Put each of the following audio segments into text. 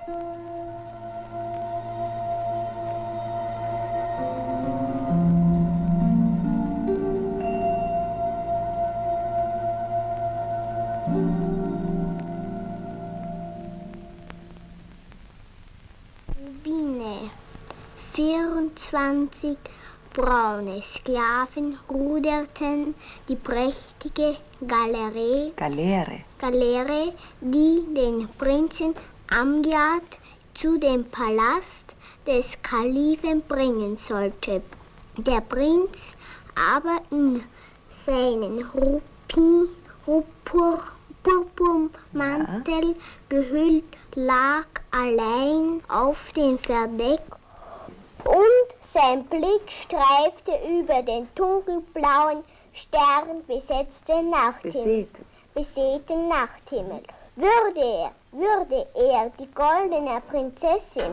Rubine. 24 braune Sklaven ruderten die prächtige Galeere, die den Prinzen Amgiad zu dem Palast des Kalifen bringen sollte. Der Prinz aber in seinen Purpurmantel gehüllt lag allein auf dem Verdeck und sein Blick streifte über den dunkelblauen, sternbesetzten Nachthimmel. Würde er die goldene Prinzessin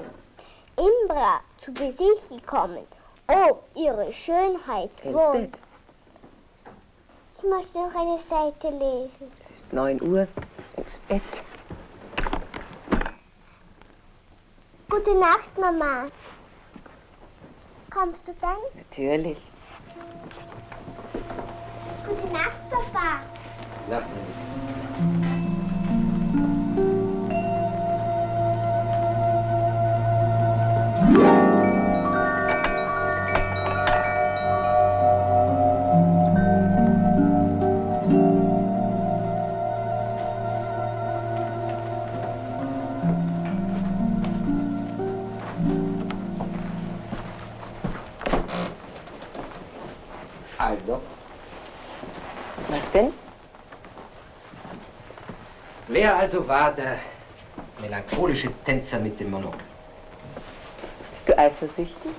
Imbra zu besichtigen kommen, ob ihre Schönheit wohl. Ich möchte noch eine Seite lesen. Es ist 9 Uhr, ins Bett. Gute Nacht, Mama. Kommst du dann? Natürlich. Gute Nacht, Papa. Nacht. Also? Was denn? Wer also war der melancholische Tänzer mit dem Monokel? Bist du eifersüchtig?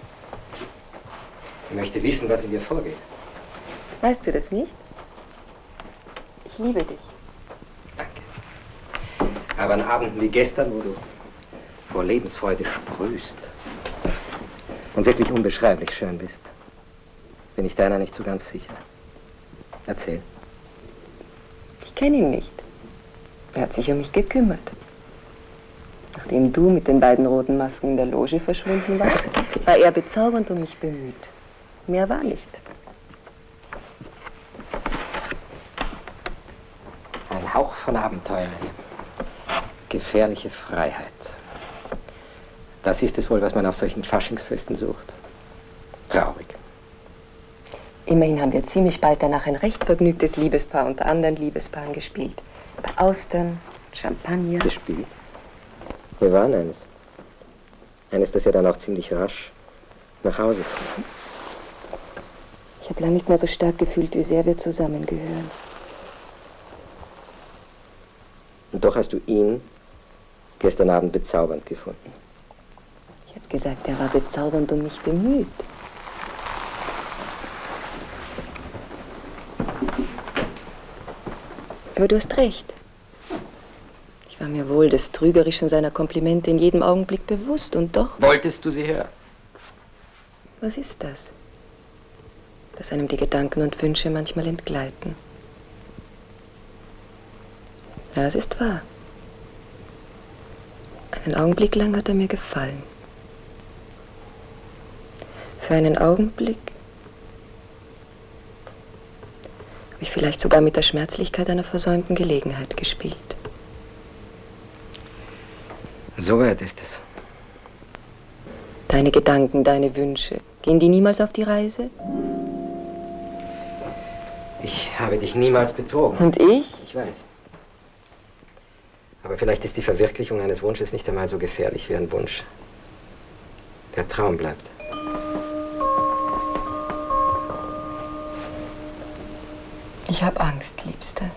Ich möchte wissen, was in dir vorgeht. Weißt du das nicht? Ich liebe dich. Danke. Aber an Abenden wie gestern, wo du vor Lebensfreude sprühst und wirklich unbeschreiblich schön bist, bin ich deiner nicht so ganz sicher. Erzähl. Ich kenne ihn nicht. Er hat sich um mich gekümmert. Nachdem du mit den beiden roten Masken in der Loge verschwunden warst, war er bezaubernd um mich bemüht. Mehr war nicht. Ein Hauch von Abenteuer. Gefährliche Freiheit. Das ist es wohl, was man auf solchen Faschingsfesten sucht. Traurig. Immerhin haben wir ziemlich bald danach ein recht vergnügtes Liebespaar unter anderen Liebespaaren gespielt. Bei Austern, Champagner. Gespielt. Wir waren eines. Eines, das ja dann auch ziemlich rasch nach Hause fuhr. Ich habe lange nicht mehr so stark gefühlt, wie sehr wir zusammengehören. Und doch hast du ihn gestern Abend bezaubernd gefunden. Ich habe gesagt, er war bezaubernd um mich bemüht. Aber du hast recht. Ich war mir wohl des Trügerischen seiner Komplimente in jedem Augenblick bewusst und doch... Wolltest du sie hören? Was ist das? Dass einem die Gedanken und Wünsche manchmal entgleiten. Ja, es ist wahr. Einen Augenblick lang hat er mir gefallen. Für einen Augenblick habe ich vielleicht sogar mit der Schmerzlichkeit einer versäumten Gelegenheit gespielt. So weit ist es. Deine Gedanken, deine Wünsche, gehen die niemals auf die Reise? Ich habe dich niemals betrogen. Und ich? Ich weiß. Aber vielleicht ist die Verwirklichung eines Wunsches nicht einmal so gefährlich wie ein Wunsch. Der Traum bleibt. Ich habe Angst, Liebste.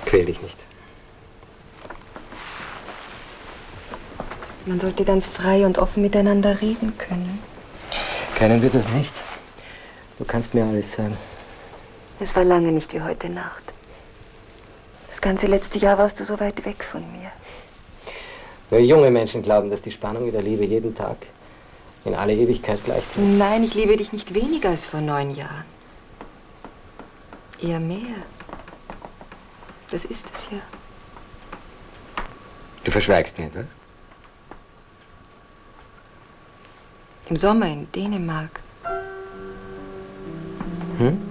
Quäl dich nicht. Man sollte ganz frei und offen miteinander reden können. Können wir das nicht? Du kannst mir alles sagen. Es war lange nicht wie heute Nacht. Das ganze letzte Jahr warst du so weit weg von mir. Nur junge Menschen glauben, dass die Spannung in der Liebe jeden Tag in alle Ewigkeit gleich bleibt. Nein, ich liebe dich nicht weniger als vor 9 Jahren. Eher mehr. Das ist es ja. Du verschweigst mir etwas? Im Sommer in Dänemark. Hm?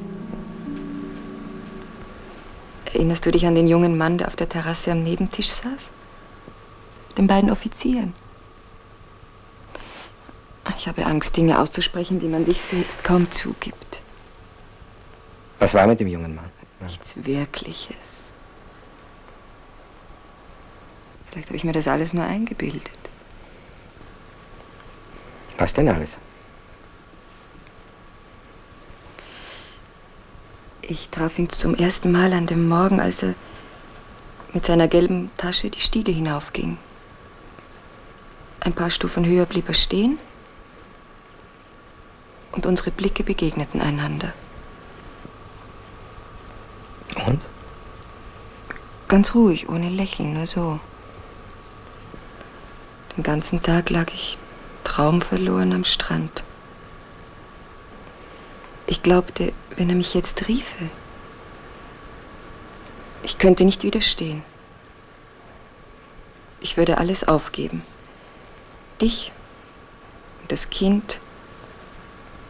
Erinnerst du dich an den jungen Mann, der auf der Terrasse am Nebentisch saß? Mit den beiden Offizieren. Ich habe Angst, Dinge auszusprechen, die man sich selbst kaum zugibt. Was war mit dem jungen Mann? Nichts Wirkliches. Vielleicht habe ich mir das alles nur eingebildet. Was denn alles? Ich traf ihn zum ersten Mal an dem Morgen, als er mit seiner gelben Tasche die Stiege hinaufging. Ein paar Stufen höher blieb er stehen und unsere Blicke begegneten einander. Und? Ganz ruhig, ohne Lächeln, nur so. Den ganzen Tag lag ich traumverloren am Strand. Ich glaubte, wenn er mich jetzt riefe, ich könnte nicht widerstehen. Ich würde alles aufgeben. Dich und das Kind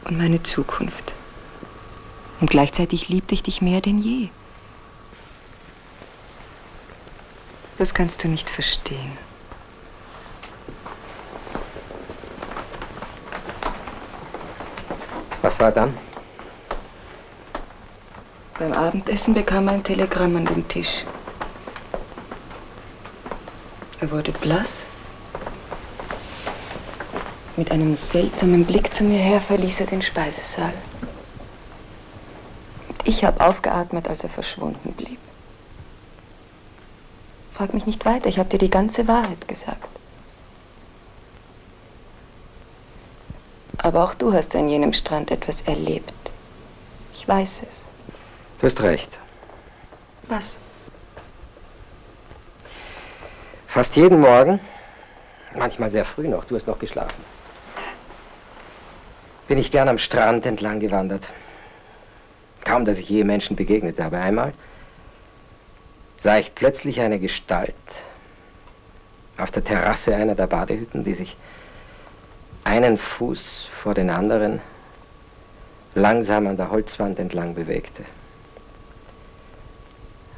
und meine Zukunft. Und gleichzeitig liebte ich dich mehr denn je. Das kannst du nicht verstehen. Was war dann? Beim Abendessen bekam er ein Telegramm an den Tisch. Er wurde blass. Mit einem seltsamen Blick zu mir her verließ er den Speisesaal. Und ich habe aufgeatmet, als er verschwunden blieb. Frag mich nicht weiter, ich habe dir die ganze Wahrheit gesagt. Aber auch du hast an jenem Strand etwas erlebt. Ich weiß es. Du hast recht. Was? Fast jeden Morgen, manchmal sehr früh noch, du hast noch geschlafen, bin ich gern am Strand entlang gewandert. Kaum, dass ich je Menschen begegnete, aber einmal sah ich plötzlich eine Gestalt auf der Terrasse einer der Badehütten, die sich einen Fuß vor den anderen langsam an der Holzwand entlang bewegte.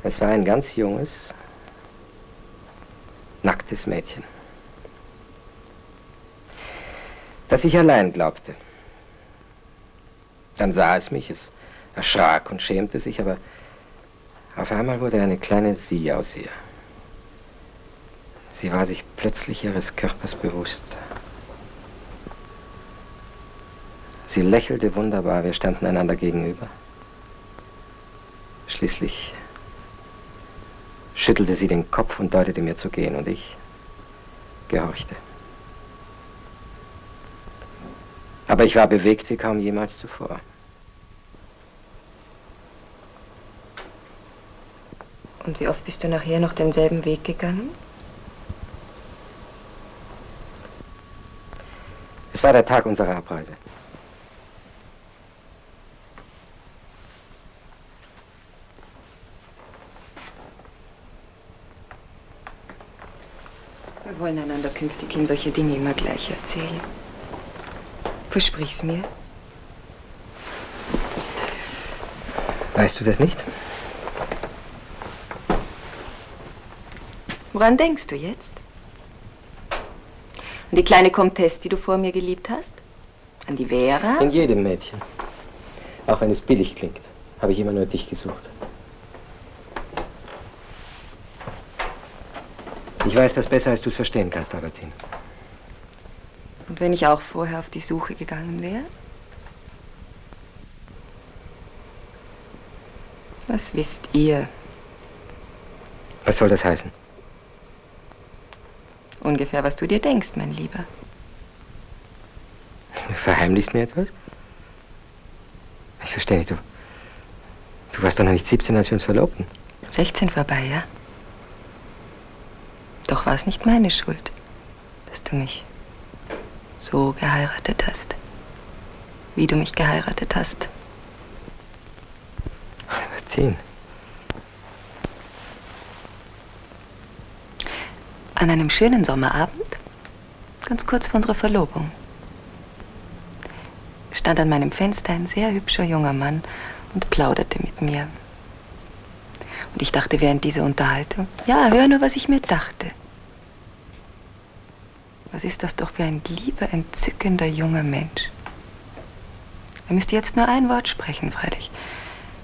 Es war ein ganz junges, nacktes Mädchen, das ich allein glaubte. Dann sah es mich, es erschrak und schämte sich, aber auf einmal wurde eine kleine Sie aus ihr. Sie war sich plötzlich ihres Körpers bewusst. Sie lächelte wunderbar, wir standen einander gegenüber. Schließlich schüttelte sie den Kopf und deutete mir zu gehen, und ich gehorchte. Aber ich war bewegt wie kaum jemals zuvor. Und wie oft bist du nachher noch denselben Weg gegangen? Es war der Tag unserer Abreise. Wir wollen einander künftig in solche Dinge immer gleich erzählen. Versprich's mir. Weißt du das nicht? Woran denkst du jetzt? An die kleine Comtesse, die du vor mir geliebt hast? An die Vera? In jedem Mädchen. Auch wenn es billig klingt, habe ich immer nur dich gesucht. Ich weiß das besser, als du es verstehen kannst, Albertine. Und wenn ich auch vorher auf die Suche gegangen wäre? Was wisst ihr? Was soll das heißen? Ungefähr, was du dir denkst, mein Lieber. Du verheimlichst mir etwas? Ich verstehe nicht, du warst doch noch nicht 17, als wir uns verlobten. 16 vorbei, ja? Doch war es nicht meine Schuld, dass du mich so geheiratet hast, wie du mich geheiratet hast. Albertine. An einem schönen Sommerabend, ganz kurz vor unserer Verlobung, stand an meinem Fenster ein sehr hübscher junger Mann und plauderte mit mir. Und ich dachte während dieser Unterhaltung, ja, hör nur, was ich mir dachte. Was ist das doch für ein lieber, entzückender junger Mensch. Er müsste jetzt nur ein Wort sprechen, freilich.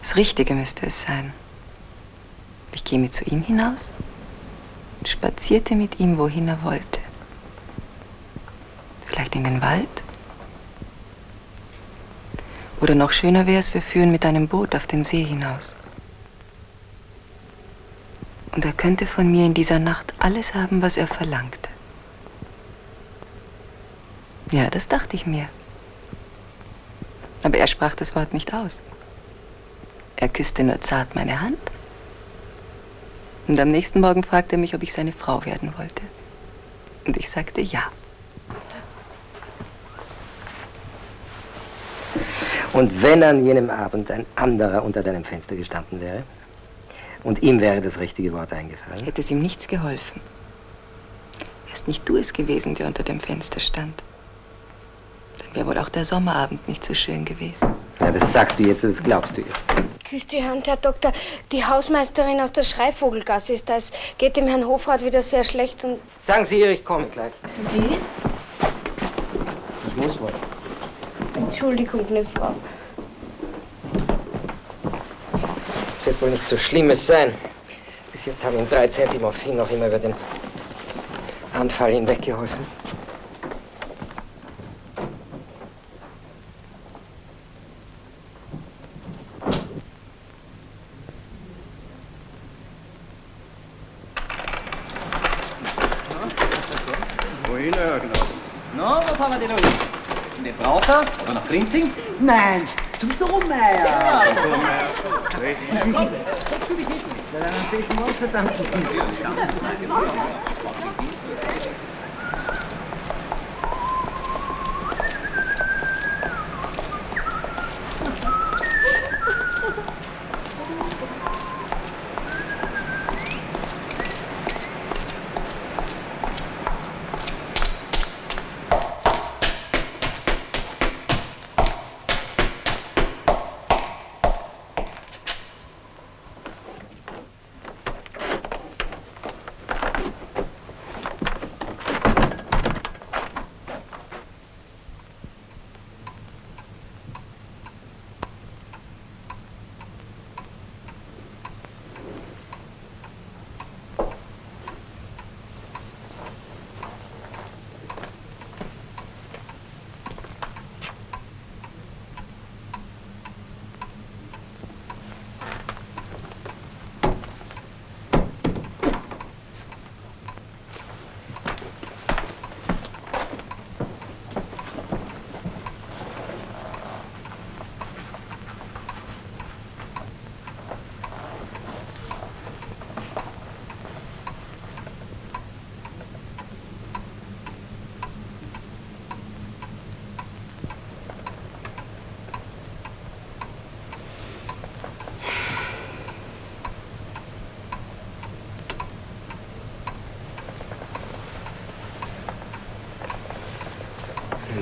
Das Richtige müsste es sein. Ich gehe mit zu ihm hinaus und spazierte mit ihm, wohin er wollte. Vielleicht in den Wald? Oder noch schöner wäre es, wir führen mit einem Boot auf den See hinaus. Und er könnte von mir in dieser Nacht alles haben, was er verlangte. Ja, das dachte ich mir. Aber er sprach das Wort nicht aus. Er küsste nur zart meine Hand. Und am nächsten Morgen fragte er mich, ob ich seine Frau werden wollte. Und ich sagte ja. Und wenn an jenem Abend ein anderer unter deinem Fenster gestanden wäre und ihm wäre das richtige Wort eingefallen? Hätte es ihm nichts geholfen. Wärst nicht du es gewesen, der unter dem Fenster stand? Dann wäre wohl auch der Sommerabend nicht so schön gewesen. Ja, das sagst du jetzt, das glaubst du jetzt. Küss die Hand, Herr Doktor. Die Hausmeisterin aus der Schreivvogelgasse ist da. Es geht dem Herrn Hofrat wieder sehr schlecht und... Sagen Sie ihr, ich komme gleich. Du gehst? Ich muss wohl. Entschuldigung, ne Frau. Es wird wohl nicht so Schlimmes sein. Bis jetzt haben ihm 3 Centi Morphin noch immer über den Anfall hinweggeholfen. Wohin, Herr Knapp? Na, was haben wir denn noch? Nicht Brauter oder nach Prinzing? Nein, zum Dommeier. Ja, Dommeier.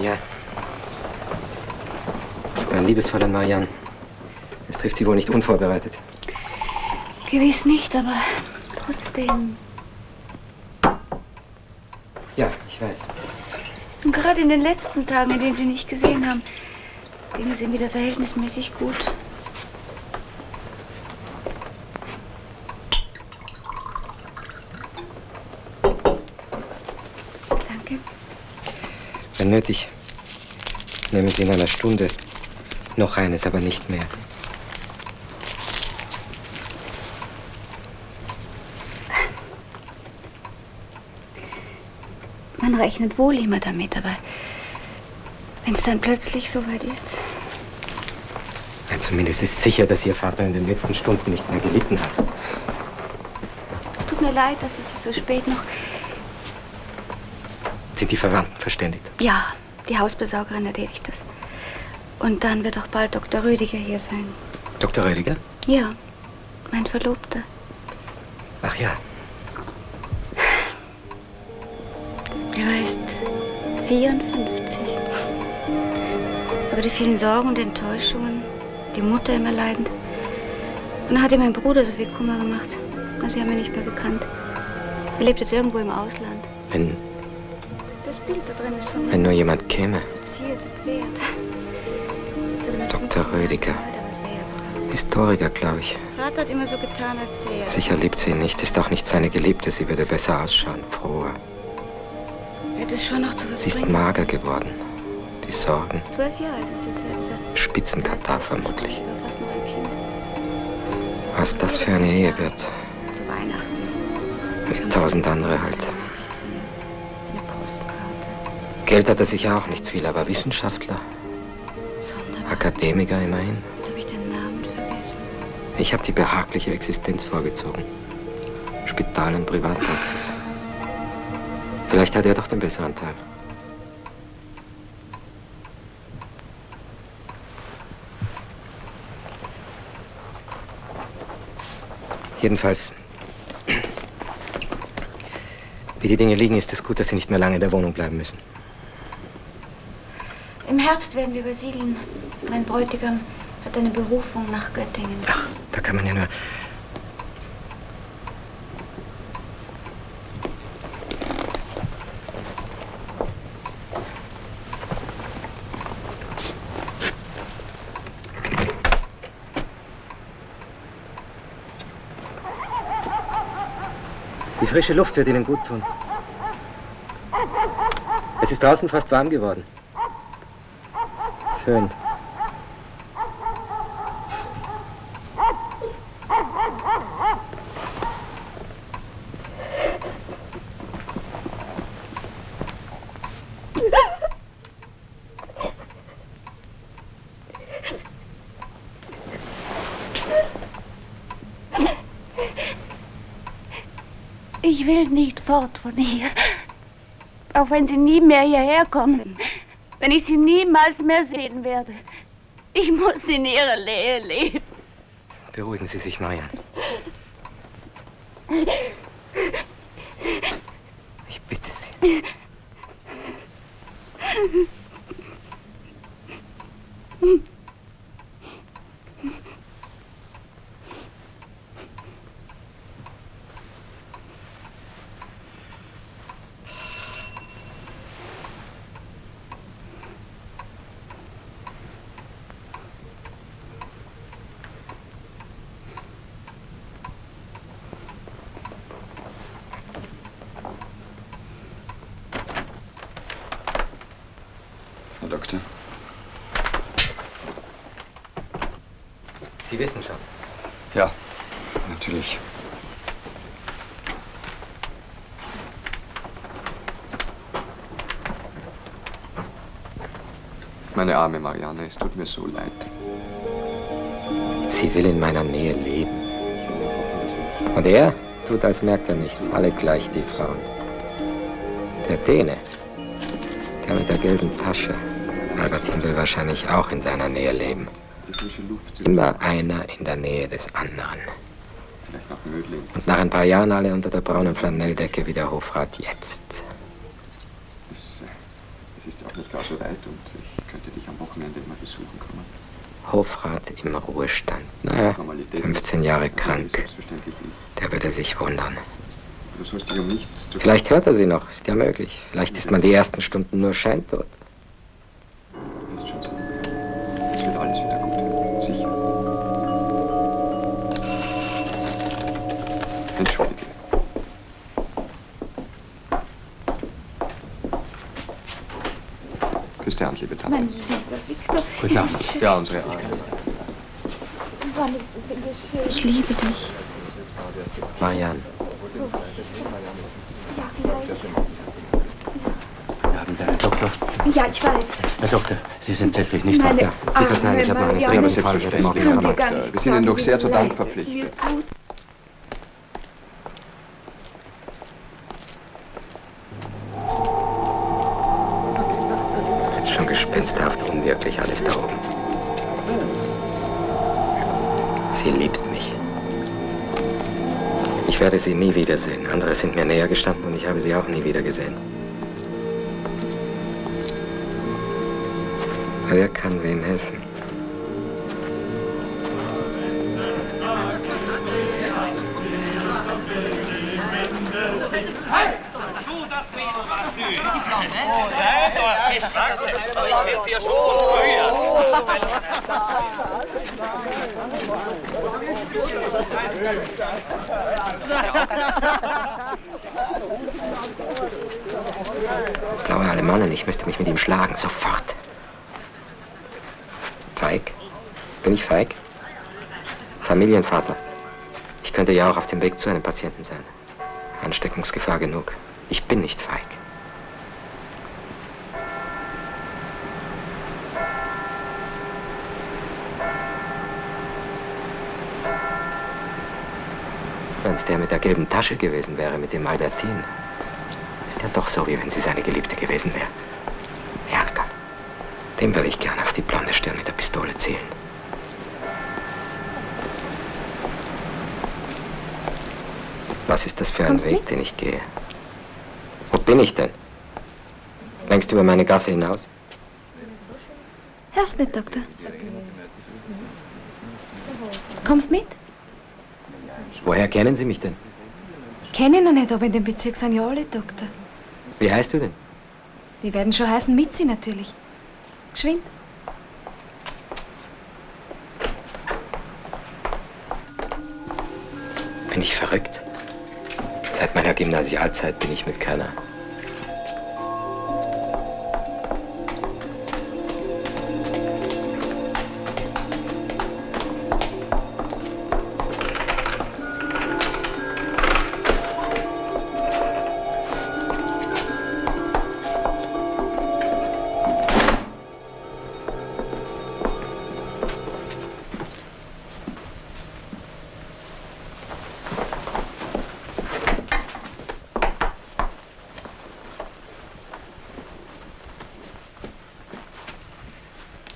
Ja. Mein liebesvoller Marianne, es trifft Sie wohl nicht unvorbereitet. Gewiss nicht, aber trotzdem. Ja, ich weiß. Und gerade in den letzten Tagen, in denen Sie nicht gesehen haben, ging es ihm wieder verhältnismäßig gut. Danke. Wenn nötig, nehmen Sie in einer Stunde noch eines, aber nicht mehr. Man rechnet wohl immer damit, aber wenn es dann plötzlich so weit ist. Ja, zumindest ist sicher, dass Ihr Vater in den letzten Stunden nicht mehr gelitten hat. Es tut mir leid, dass es so spät noch... Sind die Verwandten verständigt? Ja, die Hausbesorgerin erledigt das. Und dann wird auch bald Dr. Rüdiger hier sein. Dr. Rüdiger? Ja, mein Verlobter. Ach ja. Er war erst 54. Aber die vielen Sorgen und Enttäuschungen, die Mutter immer leidend. Und dann hat ihm mein Bruder so viel Kummer gemacht. Sie haben ihn nicht mehr gekannt. Er lebt jetzt irgendwo im Ausland. Das Bild da drin ist von mir. Wenn nur jemand käme. Erzieher zu Pferd. Dr. Rödiger. Historiker, glaube ich. Vater hat immer so getan, als sähe er. Sicher liebt sie ihn nicht, ist auch nicht seine Geliebte. Sie würde besser ausschauen, froher. Er ist schon noch zu was Sie ist bringen. mager geworden. Die Sorgen. 12 Jahre ist es jetzt. Spitzenkatar vermutlich. Er war fast noch ein Kind. Was das für eine Ehe wird. Zu Weihnachten. Wie 1000 andere halt. Eine Postkarte. Geld hat er sicher auch nicht viel, aber Wissenschaftler. Sonderbar. Akademiker immerhin. Jetzt habe ich den Namen vergessen. Ich habe die behagliche Existenz vorgezogen. Spital und Privatpraxis. Vielleicht hat er doch den besseren Teil. Jedenfalls, wie die Dinge liegen, ist es gut, dass Sie nicht mehr lange in der Wohnung bleiben müssen. Im Herbst werden wir übersiedeln. Mein Bräutigam hat eine Berufung nach Göttingen. Ach, da kann man ja nur... Die frische Luft wird Ihnen gut tun. Es ist draußen fast warm geworden. Schön. Ich will nicht fort von hier. Auch wenn Sie nie mehr hierher kommen. Wenn ich Sie niemals mehr sehen werde. Ich muss in Ihrer Nähe leben. Beruhigen Sie sich, Marian. Ich bitte Sie. Herr Doktor. Sie wissen schon. Ja, natürlich. Meine arme Marianne, es tut mir so leid. Sie will in meiner Nähe leben. Und er tut, als merkt er nichts. Alle gleich, die Frauen. Der Däne, der mit der gelben Tasche. Albertin will wahrscheinlich auch in seiner Nähe leben. Immer einer in der Nähe des anderen. Vielleicht nach Mödling. Und nach ein paar Jahren alle unter der braunen Flanelldecke wie der Hofrat jetzt. Es ist ja auch nicht gar so weit und ich könnte dich am Wochenende immer besuchen kommen. Hofrat im Ruhestand. Naja, 15 Jahre krank. Der würde sich wundern. Du sollst dich um nichts zu... Vielleicht hört er sie noch, ist ja möglich. Vielleicht ist man die ersten Stunden nur scheintot. Du wirst schon sehen. Es wird alles wieder gut. Sicher. Entschuldige. Küss die Hand, liebe Tante. Mein lieber Viktor. Gute Nacht. Ja, unsere Arme. Wann ist es denn geschehen? Ich liebe dich. Marian. Ja, vielleicht. Wir haben da, Herr Doktor. Ja, ich weiß. Herr Doktor, Sie sind sätzlich nicht Meine wahr? Ja, Sie verzeihen, ich habe noch nicht Ja, aber selbstverständlich, Herr Doktor. Wir sind Ihnen doch sehr zu Dank verpflichtet. Jetzt schon gespensterhaft unwirklich alles da oben. Sie liebt mich. Ich werde sie nie wiedersehen. Andere sind mir näher gestanden und ich habe sie auch nie wieder gesehen. Wer kann wem helfen? Hey! Du, das Mädel war süß. Oh, ja, aber ich werd's hier schon Blaue Alemannen, ich müsste mich mit ihm schlagen, sofort. Feig? Bin ich feig? Familienvater. Ich könnte ja auch auf dem Weg zu einem Patienten sein. Ansteckungsgefahr genug. Ich bin nicht feig. Wenn es der mit der gelben Tasche gewesen wäre, mit dem Albertin, ist ja doch so, wie wenn sie seine Geliebte gewesen wäre. Ärger. Dem will ich gern auf die blonde Stirn mit der Pistole zielen. Was ist das für ein Weg, den ich gehe? Wo bin ich denn? Längst über meine Gasse hinaus? Hörst nicht, Doktor? Kommst mit? Woher kennen Sie mich denn? Kenne ich noch nicht, aber in dem Bezirk sind ja alle Doktor. Wie heißt du denn? Die werden schon heißen Mitzi natürlich. Geschwind. Bin ich verrückt? Seit meiner Gymnasialzeit bin ich mit keiner.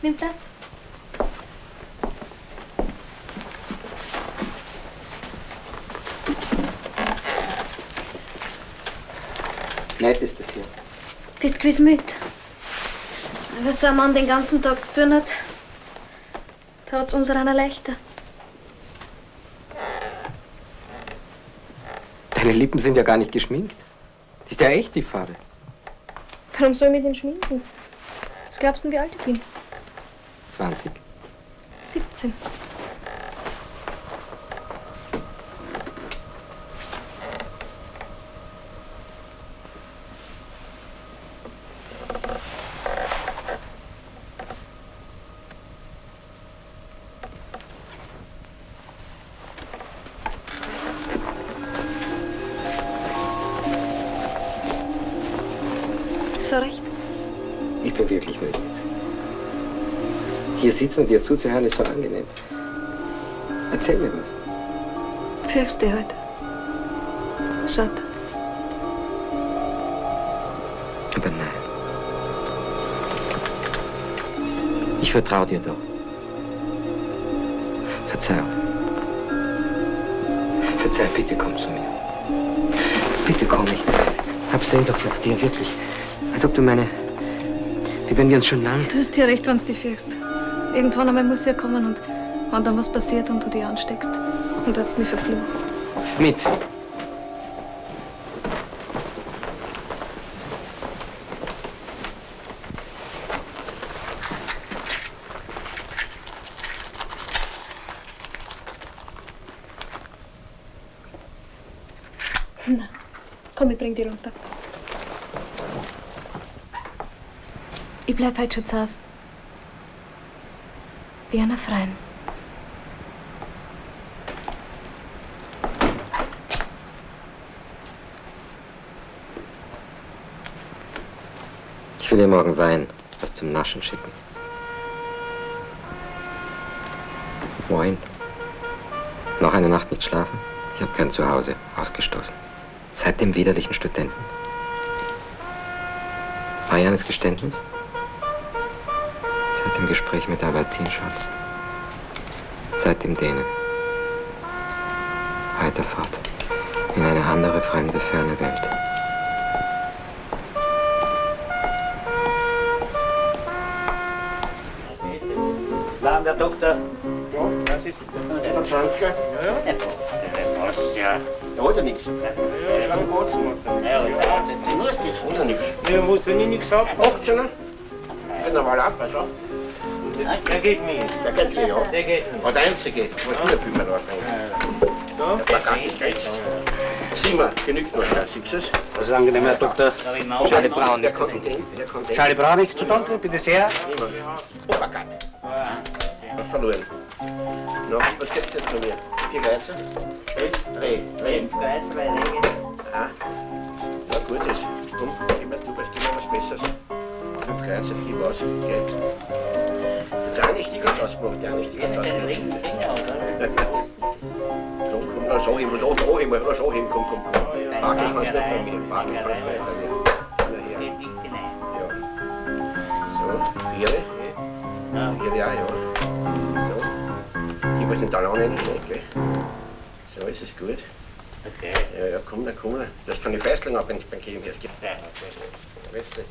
Nimm Platz. Nett ist es hier. Bist gewiss müde. Wenn so ein Mann den ganzen Tag zu tun hat, da hat's uns einer leichter. Deine Lippen sind ja gar nicht geschminkt. Das ist ja echt die Farbe. Warum soll ich mich denn schminken? Was glaubst du, wie alt ich bin? 20. 17. So recht. Ich bin wirklich müde jetzt. Hier sitzen und dir zuzuhören ist so angenehm. Erzähl mir was. Fürchst du heute? Schade. Aber nein. Ich vertraue dir doch. Verzeihung. Verzeih, bitte komm zu mir. Bitte komm, ich hab Sehnsucht nach dir, wirklich. Als ob du wie wenn wir uns schon lang... Du hast ja recht, wenn du dich fürchst. Irgendwann einmal muss ja kommen und wenn dann was passiert und du dich ansteckst. Und du hast mich verflucht. Mitzi. Na, komm, ich bring dich runter. Ich bleib heute schon zu Hause. Wie einer Freien. Ich will dir morgen Wein, was zum Naschen schicken. Wohin? Noch eine Nacht nicht schlafen? Ich habe kein Zuhause, ausgestoßen. Seit dem widerlichen Studenten. Mariannes Geständnis? Seit dem Gespräch mit Albertin schon. Seit dem Dänen. Weiter fort. In eine andere, fremde, ferne Welt. Mann, der Doktor. Ja, das ist der Franzke. Ja. Der passt, ja. Da hat er nichts. Ja, wie lange hat's gemacht? Ja, du musst das schon. Oder nichts. Ja, musst, wenn ich nichts hab. 18er? Geht normal ab, also. Der geht nicht. Der geht nicht, ja. Der geht nicht. Aber der Einzige, wo ich nicht viel mehr nachdenke. So? Der Plakat ist rechts. 7, genügt noch, ja, siehst du es? Das ist angenehm, Herr Doktor. Charlie Brown, Der kommt den, der kommt den. Charlie Brown, nichts zu danken, bitte sehr. Plakat. Hat verloren. No, was gibt's jetzt von mir? 4 Geizer? 3. 5 Geizer, 2 Regen. Aha. Na gut ist. Komm, gib mir was Besseres. 5 Geizer, gib was. Geht. Der eine Stieg hat's ausgemacht, der eine Stieg hat's ausgemacht. So, komm, lass auch hin, lass auch hin, komm. Backen kannst du nicht bei mir, backen kannst du nicht bei mir. Ja. So, 4. 4 ja, ja. So. Gib uns den Talon rein, gell? So, ist es gut. Okay. Ja, komm, da komm. Du hast von den Feißlern ab, wenn ich beim Gehen gehst. Ja, okay. Weißt du? Ja.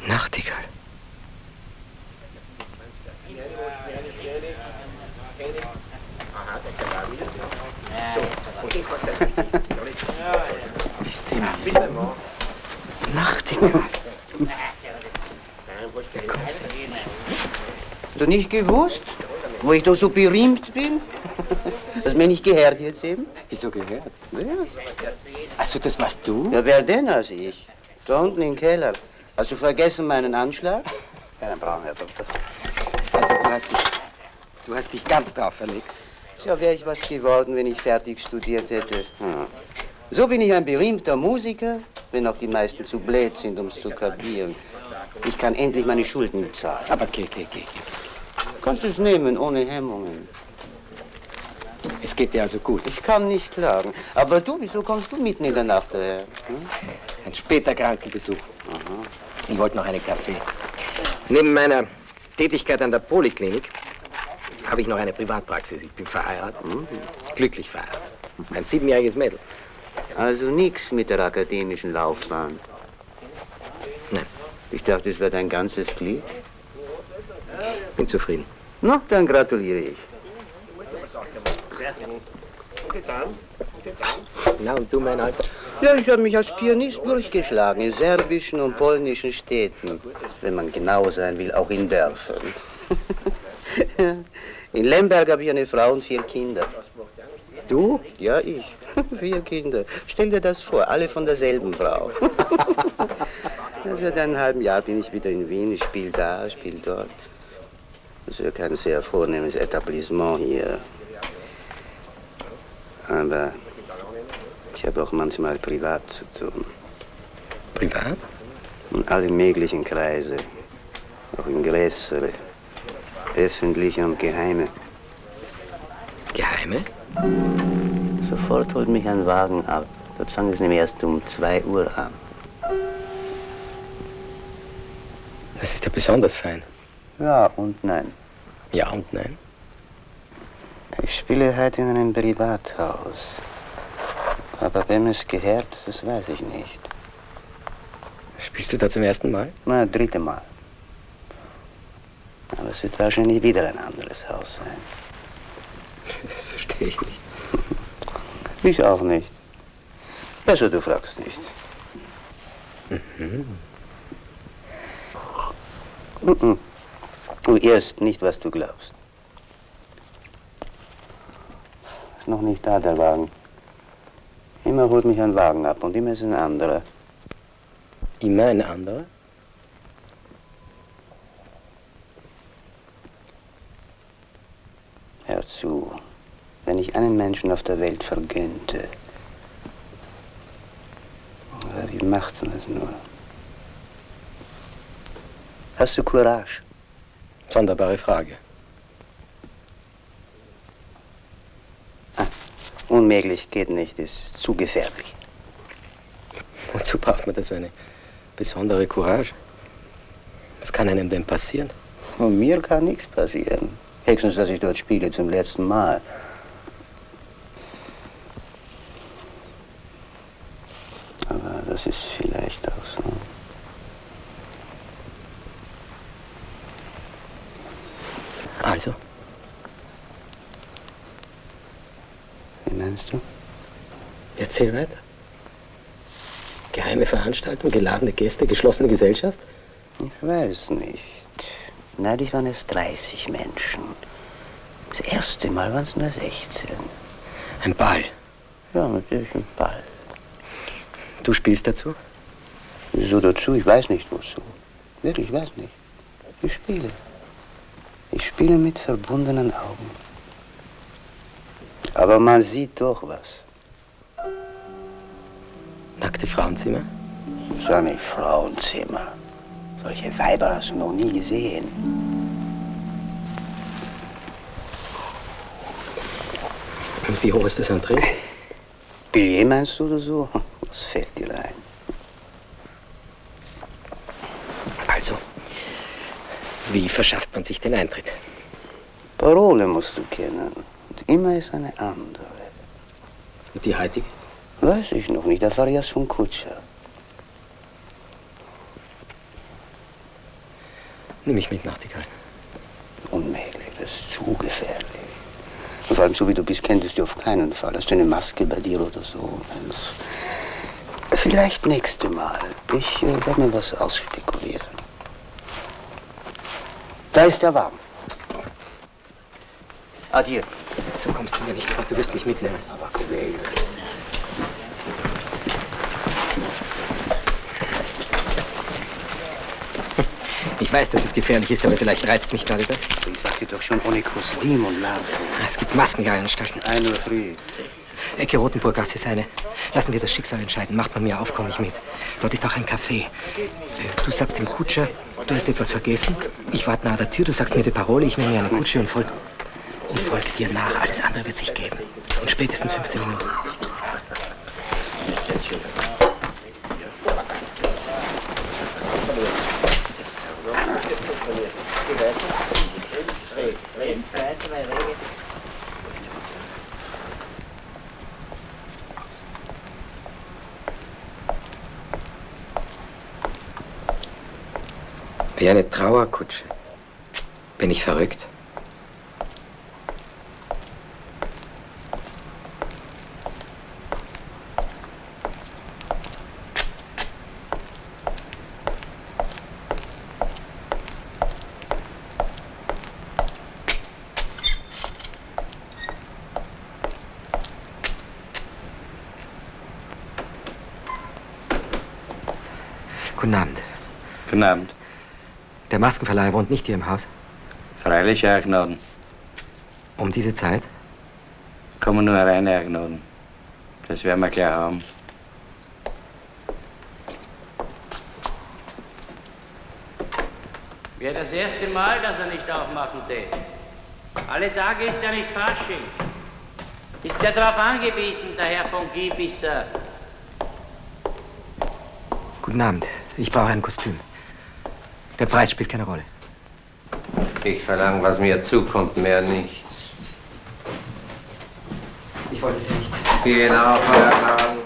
Nachtigall. Aha, der kann auch wieder. So, und den kannst du Bist du Nachtigall? Hast du nicht gewusst, wo ich doch so berühmt bin? Hast du mir nicht gehört jetzt eben? Wieso gehört? Ja. Also, das warst du? Ja, wer denn als ich? Da unten im Keller. Hast du vergessen meinen Anschlag? Keinen Brauch, Herr Doktor. Also, du hast dich ganz drauf verlegt. Ja, wäre ich was geworden, wenn ich fertig studiert hätte. So bin ich ein berühmter Musiker, wenn auch die meisten zu blöd sind, um es zu kapieren. Ich kann endlich meine Schulden zahlen. Aber geh. Kannst du es nehmen, ohne Hemmungen. Es geht dir also gut. Ich kann nicht klagen. Aber du, wieso kommst du mitten in der Nacht daher? Ein später Krankenbesuch. Aha. Ich wollte noch einen Kaffee. Neben meiner Tätigkeit an der Poliklinik habe ich noch eine Privatpraxis. Ich bin verheiratet. Glücklich verheiratet. Ein 7-jähriges Mädel. Also nichts mit der akademischen Laufbahn. Nein. Ich dachte, es wäre dein ganzes Glück. Bin zufrieden. Na, dann gratuliere ich. Na, und du, mein Alter? Ja, ich habe mich als Pianist durchgeschlagen in serbischen und polnischen Städten. Wenn man genau sein will, auch in Dörfern. In Lemberg habe ich eine Frau und 4 Kinder. Du? Ja, ich. 4 Kinder. Stell dir das vor, alle von derselben Frau. Seit einem halben Jahr bin ich wieder in Wien. Ich spiele da, spiele dort. Das ist ja kein sehr vornehmes Etablissement hier. Aber ich habe auch manchmal privat zu tun. Privat? In alle möglichen Kreise. Auch in größere. Öffentliche und geheime. Geheime? Sofort holt mich ein Wagen ab. Dort fangen es nämlich erst um 2 Uhr an. Das ist ja besonders fein. Ja und nein. Ja und nein? Ich spiele heute in einem Privathaus. Aber wem es gehört, das weiß ich nicht. Spielst du da zum ersten Mal? Na, 3. Mal. Aber es wird wahrscheinlich wieder ein anderes Haus sein. Das verstehe ich nicht. Ich auch nicht. Besser, du fragst nicht. Du irrst nicht, was du glaubst. Ist noch nicht da, der Wagen. Immer holt mich ein Wagen ab und immer ist ein anderer. Immer ein anderer? Hör zu, wenn ich einen Menschen auf der Welt vergönnte, wie macht man das nur? Hast du Courage? Sonderbare Frage. Unmöglich, geht nicht, ist zu gefährlich. Wozu braucht man das für eine besondere Courage? Was kann einem denn passieren? Von mir kann nichts passieren. Höchstens, dass ich dort spiele zum letzten Mal. Aber das ist vielleicht auch so. Also? Wie meinst du? Erzähl weiter. Geheime Veranstaltung, geladene Gäste, geschlossene Gesellschaft? Ich weiß nicht. Neulich waren es 30 Menschen. Das erste Mal waren es nur 16. Ein Ball? Ja, natürlich ein Ball. Du spielst dazu? Wieso dazu? Ich weiß nicht, wozu. Wirklich, ich weiß nicht. Ich spiele. Ich spiele mit verbundenen Augen. Aber man sieht doch was. Nackte Frauenzimmer? Sag nicht Frauenzimmer. Solche Weiber hast du noch nie gesehen. Und wie hoch ist das Entree? Billet meinst du oder so? Was fällt dir ein? Also, wie verschafft man sich den Eintritt? Parole musst du kennen. Und immer ist eine andere. Und die heutige? Weiß ich noch nicht, da fahre ich erst vom Kutscher. Nimm mich mit, Nachtigall. Unmöglich, das ist zu gefährlich. Und vor allem, so wie du bist, kennt es dir auf keinen Fall. Hast du eine Maske bei dir oder so? Vielleicht nächste Mal. Ich werde mir was ausspekulieren. Da ist der Wagen. Adieu. So kommst du mir nicht fort, du wirst mich mitnehmen. Aber Kollege. Ich weiß, dass es gefährlich ist, aber vielleicht reizt mich gerade das. Ich sagte doch schon, ohne Kostüm und Larven. Es gibt Maskenjagdanstalten. 1 Uhr früh. Ecke Rotenburggasse ist eine. Lassen wir das Schicksal entscheiden. Macht man mir auf, komme ich mit. Dort ist auch ein Café. Du sagst dem Kutscher, du hast etwas vergessen. Ich warte nahe der Tür, du sagst mir die Parole, ich nehme mir eine Kutsche und folge dir nach. Alles andere wird sich geben. In spätestens 15 Minuten. Wie eine Trauerkutsche. Bin ich verrückt? Guten Abend. Guten Abend. Der Maskenverleiher wohnt nicht hier im Haus? Freilich, Herr Gnaden. Um diese Zeit? Kommen nur rein, Herr Gnaden. Das werden wir gleich haben. Wäre das erste Mal, dass er nicht aufmachen tät. Alle Tage ist ja nicht Fasching. Ist er darauf angewiesen, der Herr von Giebisser? Guten Abend. Ich brauche ein Kostüm. Der Preis spielt keine Rolle. Ich verlange, was mir zukommt, mehr nicht. Ich wollte Sie nicht. Genau, Herr Gnaden.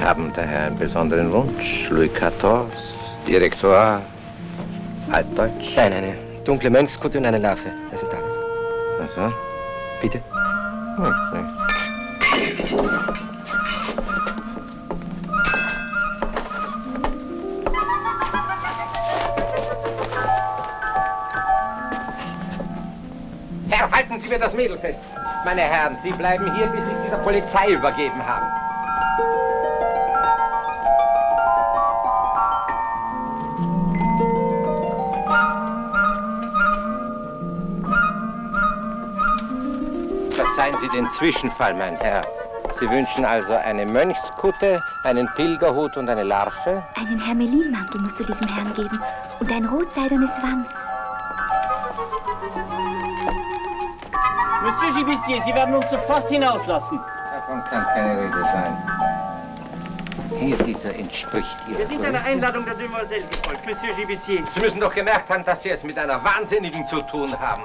Haben der Herr einen besonderen Wunsch? Louis XIV, Direktor, Altdeutsch? Nein, eine dunkle Mönchskutte und eine Larve. Das ist alles. Ach so? Bitte? Nicht. Herr, halten Sie mir das Mädel fest. Meine Herren, Sie bleiben hier, bis ich Sie der Polizei übergeben habe. Verzeihen Sie den Zwischenfall, mein Herr. Sie wünschen also eine Mönchskutte, einen Pilgerhut und eine Larve? Einen Hermelinmantel musst du diesem Herrn geben und ein rotseidenes Wams. Monsieur Gibissier, Sie werden uns sofort hinauslassen. Davon kann keine Rede sein. Hier, dieser entspricht Ihrer Wir sind Größe. einer Einladung der Demoiselle gefolgt, Monsieur Gibissier. Sie müssen doch gemerkt haben, dass Sie es mit einer Wahnsinnigen zu tun haben.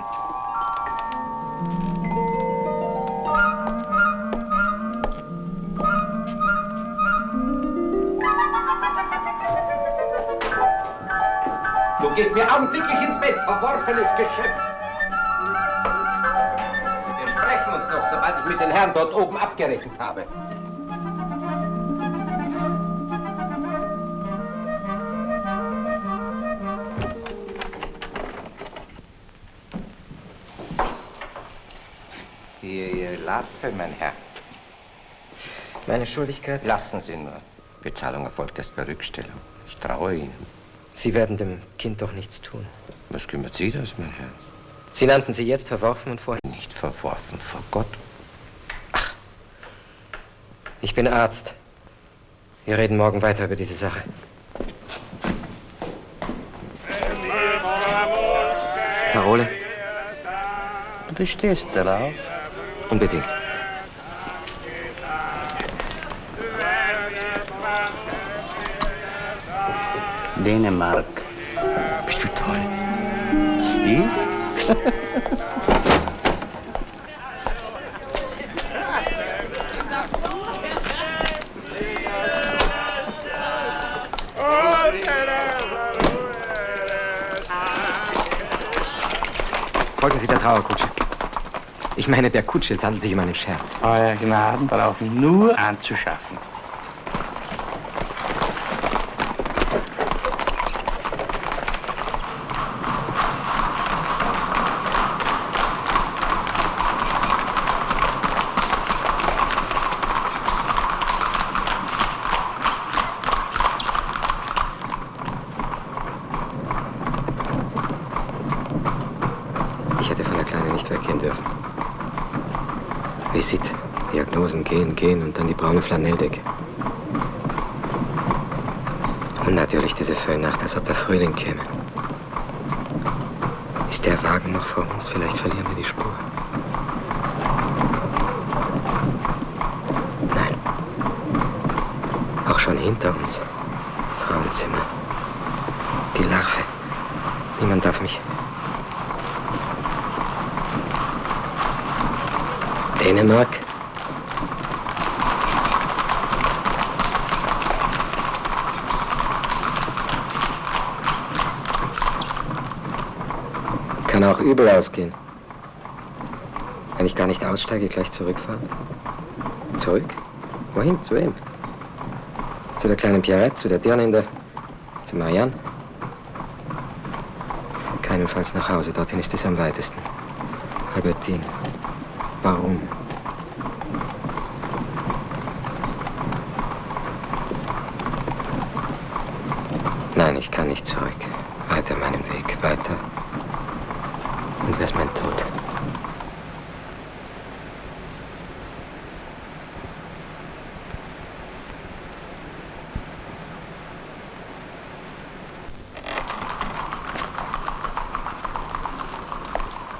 Du gehst mir augenblicklich ins Bett, verworfenes Geschöpf. Wir sprechen uns noch, sobald ich mit den Herren dort oben abgerechnet habe. Hier, Ihr Larve, mein Herr. Meine Schuldigkeit? Lassen Sie nur. Bezahlung erfolgt erst bei Rückstellung. Ich traue Ihnen. Sie werden dem Kind doch nichts tun. Was kümmert Sie das, mein Herr? Sie nannten sie jetzt verworfen und vorher... Nicht verworfen, vor Gott. Ach, ich bin Arzt. Wir reden morgen weiter über diese Sache. Parole? Du stehst darauf? Unbedingt. Dänemark. Bist du toll? Ich? Folgen Sie der Trauerkutsche. Ich meine, der Kutsche, es handelt sich um einen Scherz. Euer Gnaden brauchen nur anzuschaffen. Visit, Diagnosen, gehen und dann die braune Flanelldecke. Und natürlich diese Föhnnacht, als ob der Frühling käme. Ist der Wagen noch vor uns? Vielleicht verlieren wir die Spur. Nein. Auch schon hinter uns. Frauenzimmer. Die Larve. Niemand darf mich... Dänemark? Kann auch übel ausgehen. Wenn ich gar nicht aussteige, gleich zurückfahren. Zurück? Wohin? Zu wem? Zu der kleinen Pierrette, zu der Dirne in der... zu Marianne? Keinenfalls nach Hause, dorthin ist es am weitesten. Albertine. Warum? Nein, ich kann nicht zurück. Weiter meinen Weg, weiter. Und wer ist mein Tod?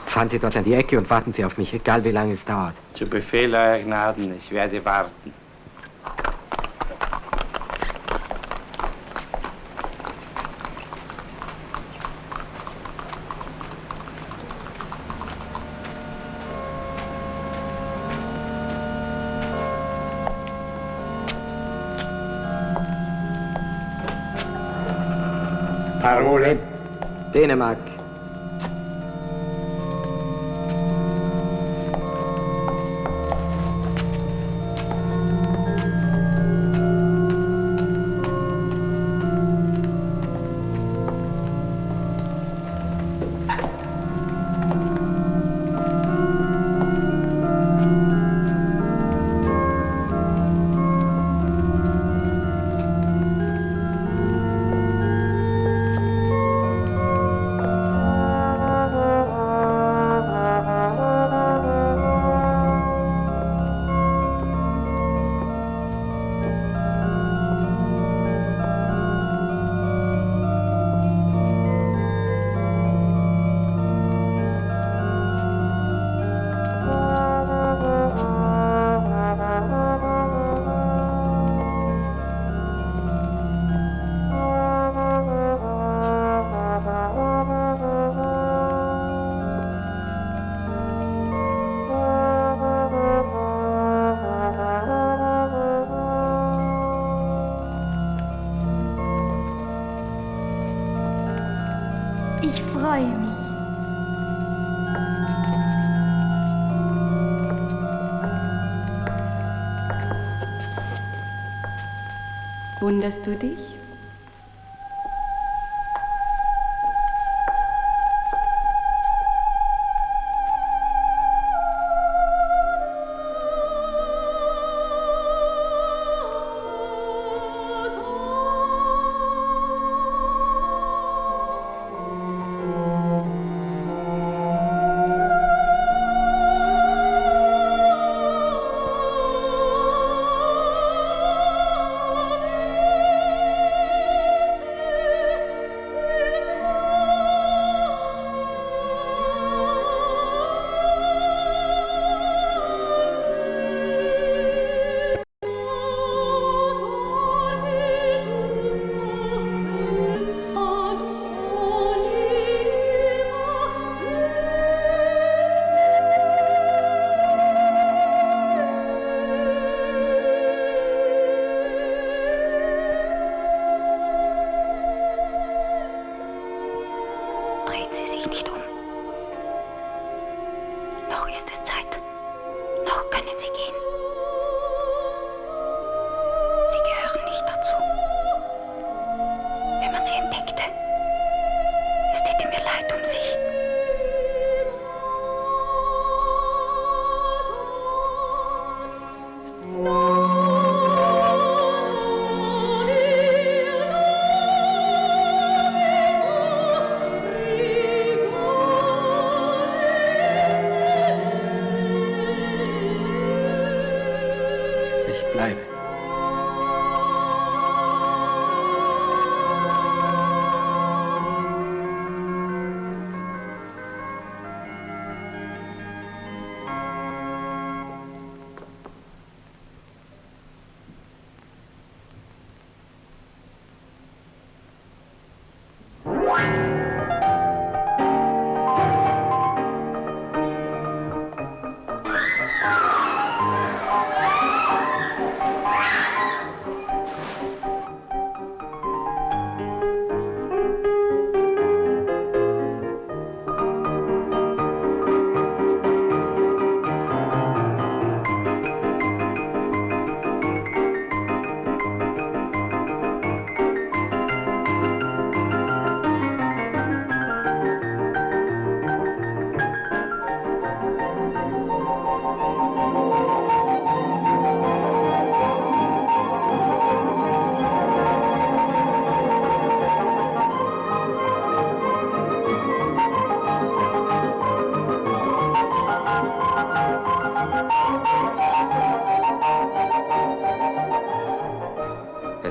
Fahren Sie dort an die Ecke und warten Sie auf mich, egal wie lange es dauert. Zu Befehl, Euer Gnaden, ich werde warten. Parole. Dänemark. Ich freue mich. Wunderst du dich?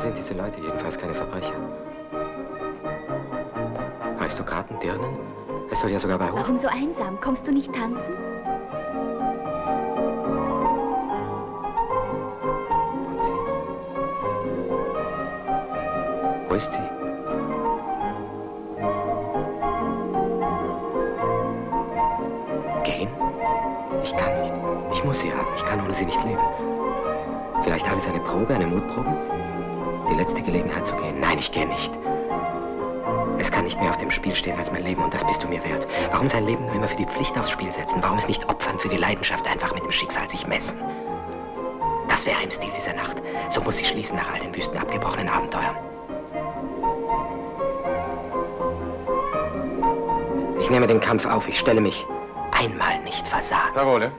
Sind diese Leute jedenfalls keine Verbrecher? Aristokraten, Dirnen? Es soll ja sogar bei Hof... Warum so einsam? Kommst du nicht tanzen? Und sie? Wo ist sie? Gehen? Ich kann nicht. Ich muss sie haben. Ich kann ohne sie nicht leben. Vielleicht alles eine Probe, eine Mutprobe? Die letzte Gelegenheit zu gehen. Nein, ich gehe nicht. Es kann nicht mehr auf dem Spiel stehen als mein Leben und das bist du mir wert. Warum sein Leben nur immer für die Pflicht aufs Spiel setzen? Warum es nicht opfern für die Leidenschaft, einfach mit dem Schicksal sich messen? Das wäre im Stil dieser Nacht. So muss sie schließen nach all den wüsten abgebrochenen Abenteuern. Ich nehme den Kampf auf. Ich stelle mich einmal nicht versagen. Parole.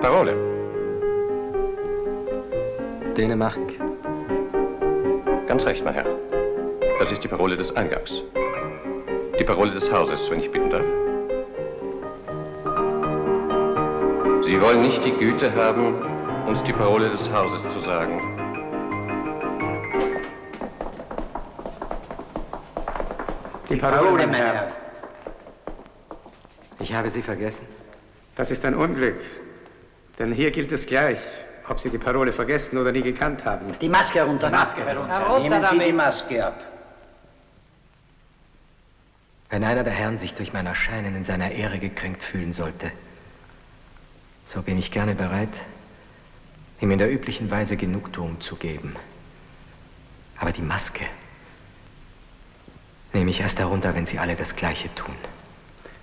Parole. Dänemark. Ganz recht, mein Herr. Das ist die Parole des Eingangs. Die Parole des Hauses, wenn ich bitten darf. Sie wollen nicht die Güte haben, uns die Parole des Hauses zu sagen. Die Parole, mein Herr. Ich habe sie vergessen. Das ist ein Unglück. Denn hier gilt es gleich, ob Sie die Parole vergessen oder nie gekannt haben. Die Maske herunter. Die Maske herunter. Herunter. Nehmen Sie die Maske ab. Wenn einer der Herren sich durch mein Erscheinen in seiner Ehre gekränkt fühlen sollte, so bin ich gerne bereit, ihn zu töten. Wenn er sich durch mein Erscheinen in seiner Ehre gekränkt fühlen sollte, so bin ich gerne bereit, ihn zu töten. Wenn einer der Herren sich durch mein Erscheinen in seiner Ehre gekränkt fühlen sollte, so bin ich gerne bereit, ihn zu töten. Wenn einer der Herren sich durch mein Erscheinen in seiner Ehre gekränkt fühlen sollte, so bin ich gerne bereit, ihm in der üblichen Weise Genugtuung zu geben. Aber die Maske nehme ich erst herunter, wenn sie alle das Gleiche tun.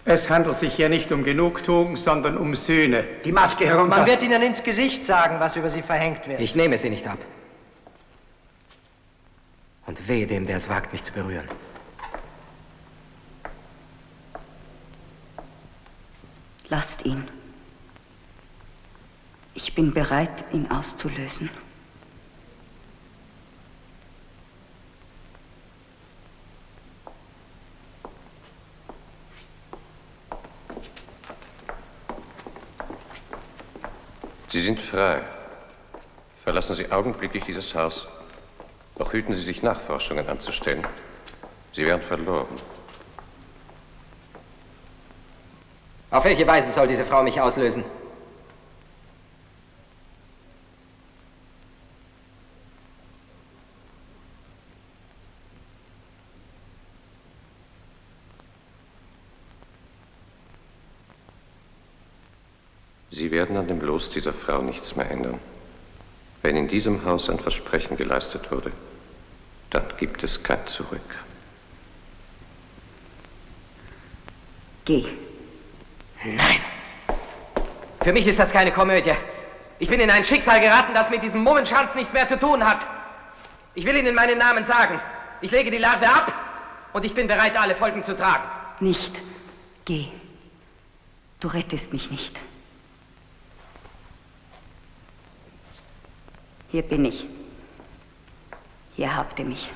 Es handelt sich hier nicht um Genugtuung, sondern um Sühne. Die Maske herunter. Man wird Ihnen ins Gesicht sagen, was über Sie verhängt wird. Ich nehme sie nicht ab. Und wehe dem, der es wagt, mich zu berühren. Lasst ihn. Ich bin bereit, ihn auszulösen. Sie sind frei. Verlassen Sie augenblicklich dieses Haus. Doch hüten Sie sich, Nachforschungen anzustellen. Sie wären verloren. Auf welche Weise soll diese Frau mich auslösen? Sie werden an dem Los dieser Frau nichts mehr ändern. Wenn in diesem Haus ein Versprechen geleistet wurde, dann gibt es kein Zurück. Geh. Nein. Für mich ist das keine Komödie. Ich bin in ein Schicksal geraten, das mit diesem Mummenschanz nichts mehr zu tun hat. Ich will Ihnen meinen Namen sagen. Ich lege die Larve ab und ich bin bereit, alle Folgen zu tragen. Nicht. Geh. Du rettest mich nicht. Hier bin ich. Hier habt ihr mich.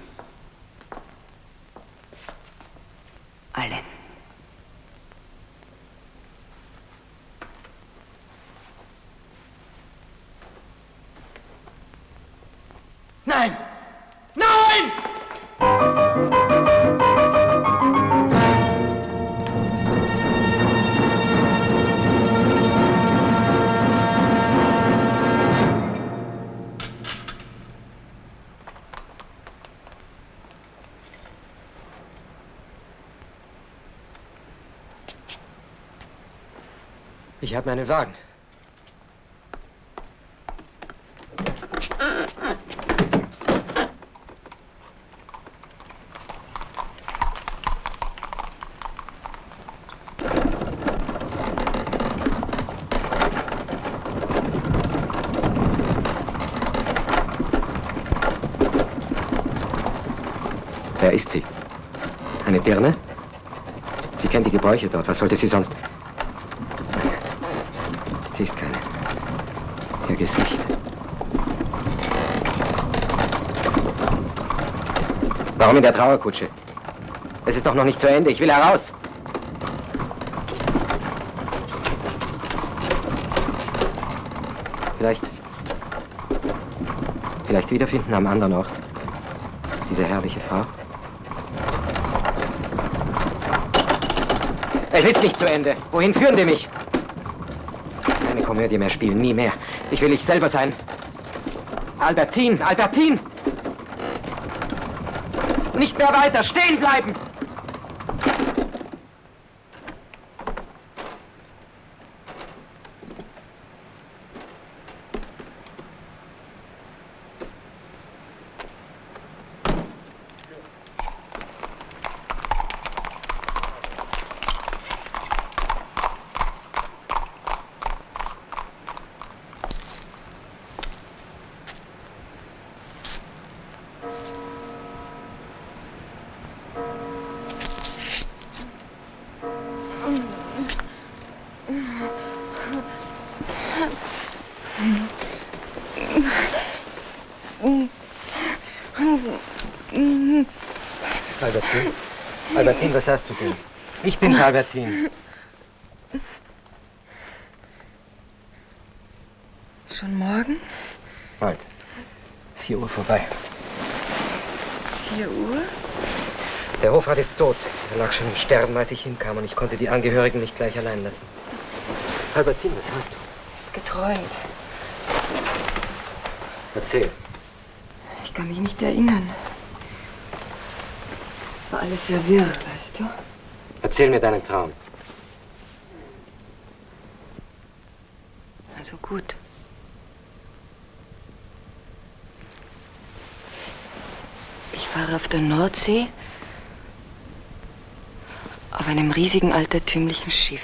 Alle. Nein! Nein! Ich habe meinen Wagen. Wer ist sie? Eine Dirne? Sie kennt die Gebräuche dort. Was sollte sie sonst? Sie ist keine. Ihr Gesicht. Warum in der Trauerkutsche? Es ist doch noch nicht zu Ende. Ich will heraus. Vielleicht wiederfinden am anderen Ort. Diese herrliche Frau. Es ist nicht zu Ende. Wohin führen die mich? Keine Komödie mehr spielen, nie mehr. Ich will ich selber sein. Albertine, Albertine! Nicht mehr weiter, stehen bleiben! Albertine? Albertine, was hast du denn? Ich bin's, Albertine. Schon morgen? Bald. 4 Uhr vorbei. 4 Uhr? Der Hofrat ist tot. Er lag schon im Sterben, als ich hinkam, und ich konnte die Angehörigen nicht gleich allein lassen. Albertine, was hast du? Geträumt. Erzähl. Ich kann mich nicht erinnern. Es war alles sehr wirr, weißt du? Erzähl mir deinen Traum. Also gut. Ich fahre auf der Nordsee auf einem riesigen altertümlichen Schiff.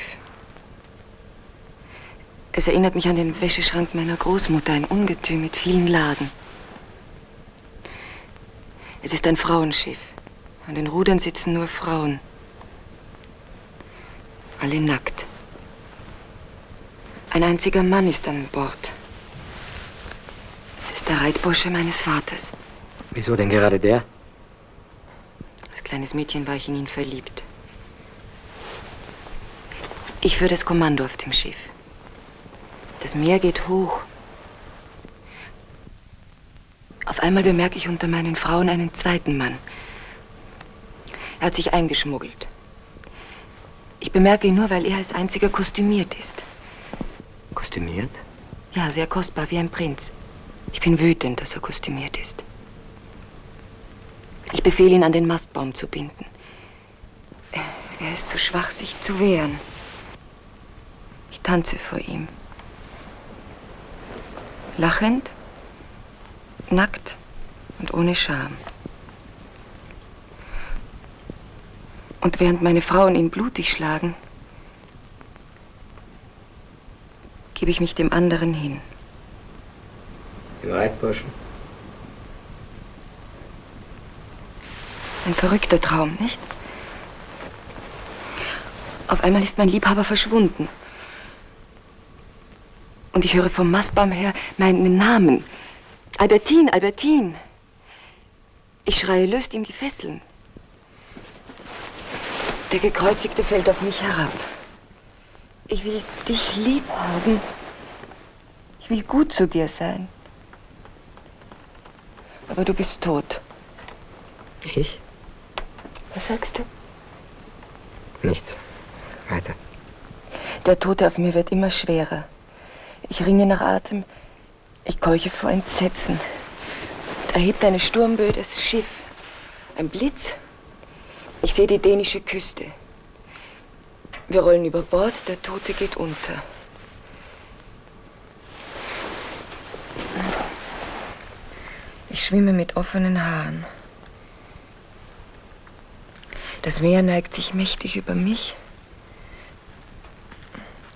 Es erinnert mich an den Wäscheschrank meiner Großmutter, ein Ungetüm mit vielen Laden. Es ist ein Frauenschiff. An den Rudern sitzen nur Frauen. Alle nackt. Ein einziger Mann ist an Bord. Es ist der Reitbursche meines Vaters. Wieso denn gerade der? Als kleines Mädchen war ich in ihn verliebt. Ich führe das Kommando auf dem Schiff. Das Meer geht hoch. Auf einmal bemerke ich unter meinen Frauen einen zweiten Mann. Er hat sich eingeschmuggelt. Ich bemerke ihn nur, weil er als einziger kostümiert ist. Kostümiert? Ja, sehr kostbar, wie ein Prinz. Ich bin wütend, dass er kostümiert ist. Ich befehle ihn, an den Mastbaum zu binden. Er ist zu schwach, sich zu wehren. Ich tanze vor ihm. Lachend, nackt und ohne Scham. Und während meine Frauen ihn blutig schlagen, gebe ich mich dem anderen hin. Dem Reitburschen? Ein verrückter Traum, nicht? Auf einmal ist mein Liebhaber verschwunden. Und ich höre vom Mastbaum her meinen Namen. Albertine, Albertine. Ich schreie, löst ihm die Fesseln. Der Gekreuzigte fällt auf mich herab. Ich will dich lieb haben. Ich will gut zu dir sein. Aber du bist tot. Ich? Was sagst du? Nichts. Weiter. Der Tote auf mir wird immer schwerer. Ich ringe nach Atem. Ich keuche vor Entsetzen. Da hebt eine Sturmböe das Schiff. Ein Blitz. Ich sehe die dänische Küste. Wir rollen über Bord, der Tote geht unter. Ich schwimme mit offenen Haaren. Das Meer neigt sich mächtig über mich.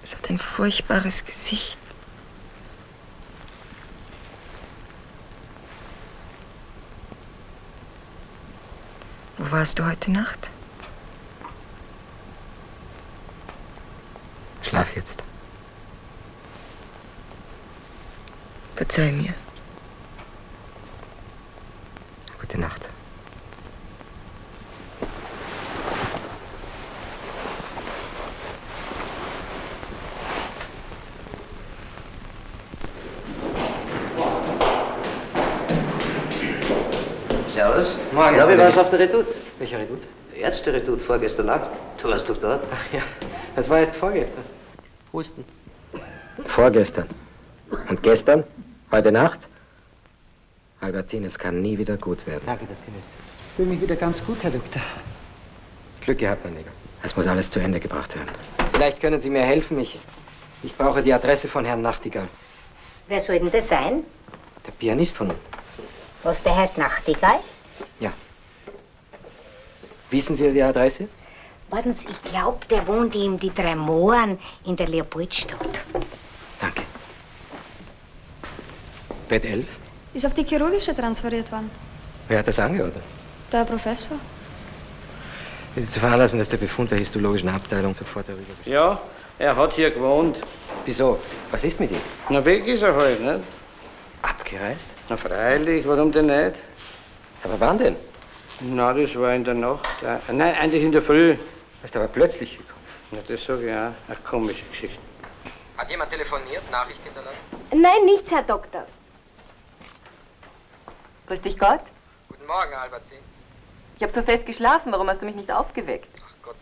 Es hat ein furchtbares Gesicht. Wo warst du heute Nacht? Schlaf jetzt. Verzeih mir. Gute Nacht. Servus. Morgen. Ja, wie war's auf der Redoute? Welcher Redoute? Ärzte-Redoute, vorgestern Nacht. Du warst doch dort. Ach ja, das war erst vorgestern. Husten. Vorgestern. Und gestern? Heute Nacht? Albertine, es kann nie wieder gut werden. Danke, das genügt. Ich fühle mich wieder ganz gut, Herr Doktor. Glück gehabt, mein Lieber. Es muss alles zu Ende gebracht werden. Vielleicht können Sie mir helfen. Ich brauche die Adresse von Herrn Nachtigall. Wer soll denn das sein? Der Pianist von uns. Was, der heißt Nachtigall? Ja. Wissen Sie die Adresse? Warten Sie, ich glaube, der wohnt im die 3 Mohren in der Leopoldstadt. Danke. Bett 11? Ist auf die chirurgische transferiert worden. Wer hat das angeordnet? Der Herr Professor. Bitte zu veranlassen, dass der Befund der histologischen Abteilung sofort darüber besteht. Ja, er hat hier gewohnt. Wieso? Was ist mit ihm? Na, weg ist er halt, nicht? Abgereist? Na, freilich, warum denn nicht? Aber wann denn? Na, das war in der Nacht. Nein, eigentlich in der Früh. Ist aber plötzlich gekommen. Na, das sage ich auch. Eine komische Geschichte. Hat jemand telefoniert, Nachricht hinterlassen? Nein, nichts, Herr Doktor. Grüß dich Gott. Guten Morgen, Albertine. Ich habe so fest geschlafen. Warum hast du mich nicht aufgeweckt? Ach Gott.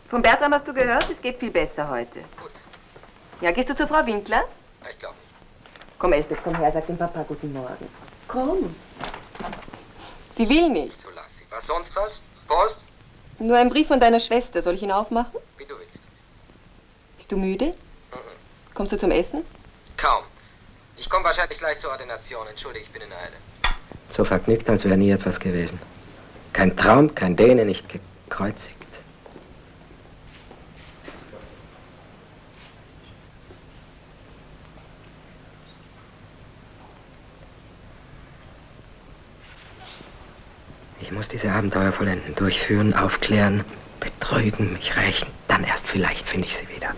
Von Bertram hast du gehört? Es geht viel besser heute. Gut. Ja, gehst du zur Frau Winkler? Ich glaube nicht. Komm, Elsbeth, komm her. Sag dem Papa guten Morgen. Komm. Sie will nicht. So lass sie. Was sonst was? Post? Nur ein Brief von deiner Schwester. Soll ich ihn aufmachen? Wie du willst. Bist du müde? Kommst du zum Essen? Kaum. Ich komme wahrscheinlich gleich zur Ordination. Entschuldige, ich bin in Eile. So vergnügt, als wäre nie etwas gewesen. Kein Traum, kein Däne, nicht gekreuzigt. Ich muss diese Abenteuer vollenden, durchführen, aufklären, betrügen, mich rächen. Dann erst vielleicht finde ich sie wieder.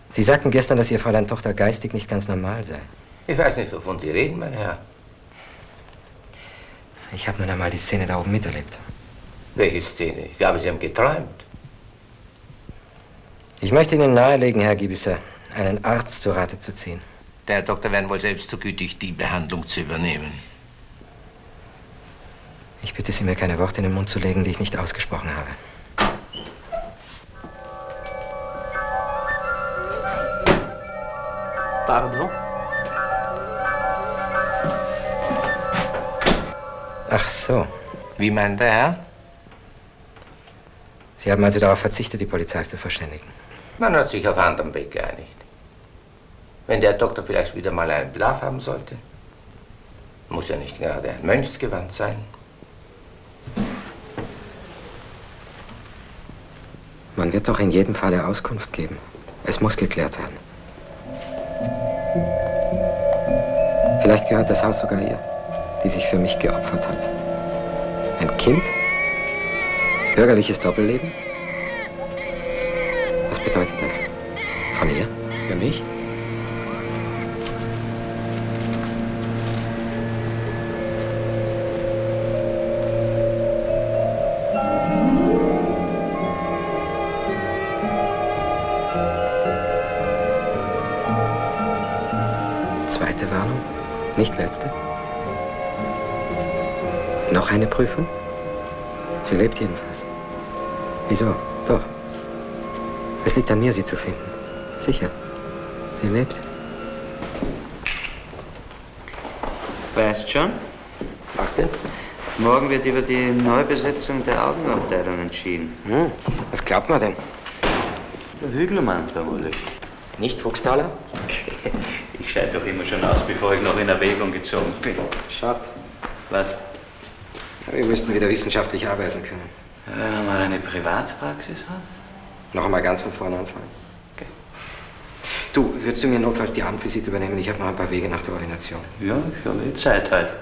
Sie sagten gestern, dass Ihr Fräulein Tochter geistig nicht ganz normal sei. Ich weiß nicht, wovon Sie reden, mein Herr. Ich habe nun einmal die Szene da oben miterlebt. Welche Szene? Ich glaube, Sie haben geträumt. Ich möchte Ihnen nahelegen, Herr Gibisser, einen Arzt zu Rate zu ziehen. Der Herr Doktor wäre wohl selbst so gütig, die Behandlung zu übernehmen. Ich bitte Sie, mir keine Worte in den Mund zu legen, die ich nicht ausgesprochen habe. Pardon? Ach so. Wie meint der Herr? Sie haben also darauf verzichtet, die Polizei zu verständigen. Man hat sich auf anderem Weg geeinigt. Wenn der Doktor vielleicht wieder mal einen Bedarf haben sollte, muss ja nicht gerade ein Mönchsgewand sein. Man wird doch in jedem Falle Auskunft geben. Es muss geklärt werden. Vielleicht gehört das Haus sogar ihr, die sich für mich geopfert hat. Ein Kind? Bürgerliches Doppelleben? Was bedeutet das? Von ihr? Für mich? Zweite Warnung, nicht letzte. Noch eine Prüfung? Sie lebt jedenfalls. Wieso? Doch. Es liegt an mir, sie zu finden. Sicher. Sie lebt. Weißt schon? Was denn? Morgen wird über die Neubesetzung der Augenabteilung entschieden. Was glaubt man denn? Der Hügelmann vermutlich. Nicht Fuchstaler? Ich scheide doch immer schon aus, bevor ich noch in Erwägung gezogen bin. Schade. Was? Ja, wir müssten wieder wissenschaftlich arbeiten können. Wenn wir mal eine Privatpraxis haben? Noch einmal ganz von vorne anfangen. Okay. Du, würdest du mir notfalls die Abendvisite übernehmen? Ich habe noch ein paar Wege nach der Ordination. Ja, ich habe die Zeit heute.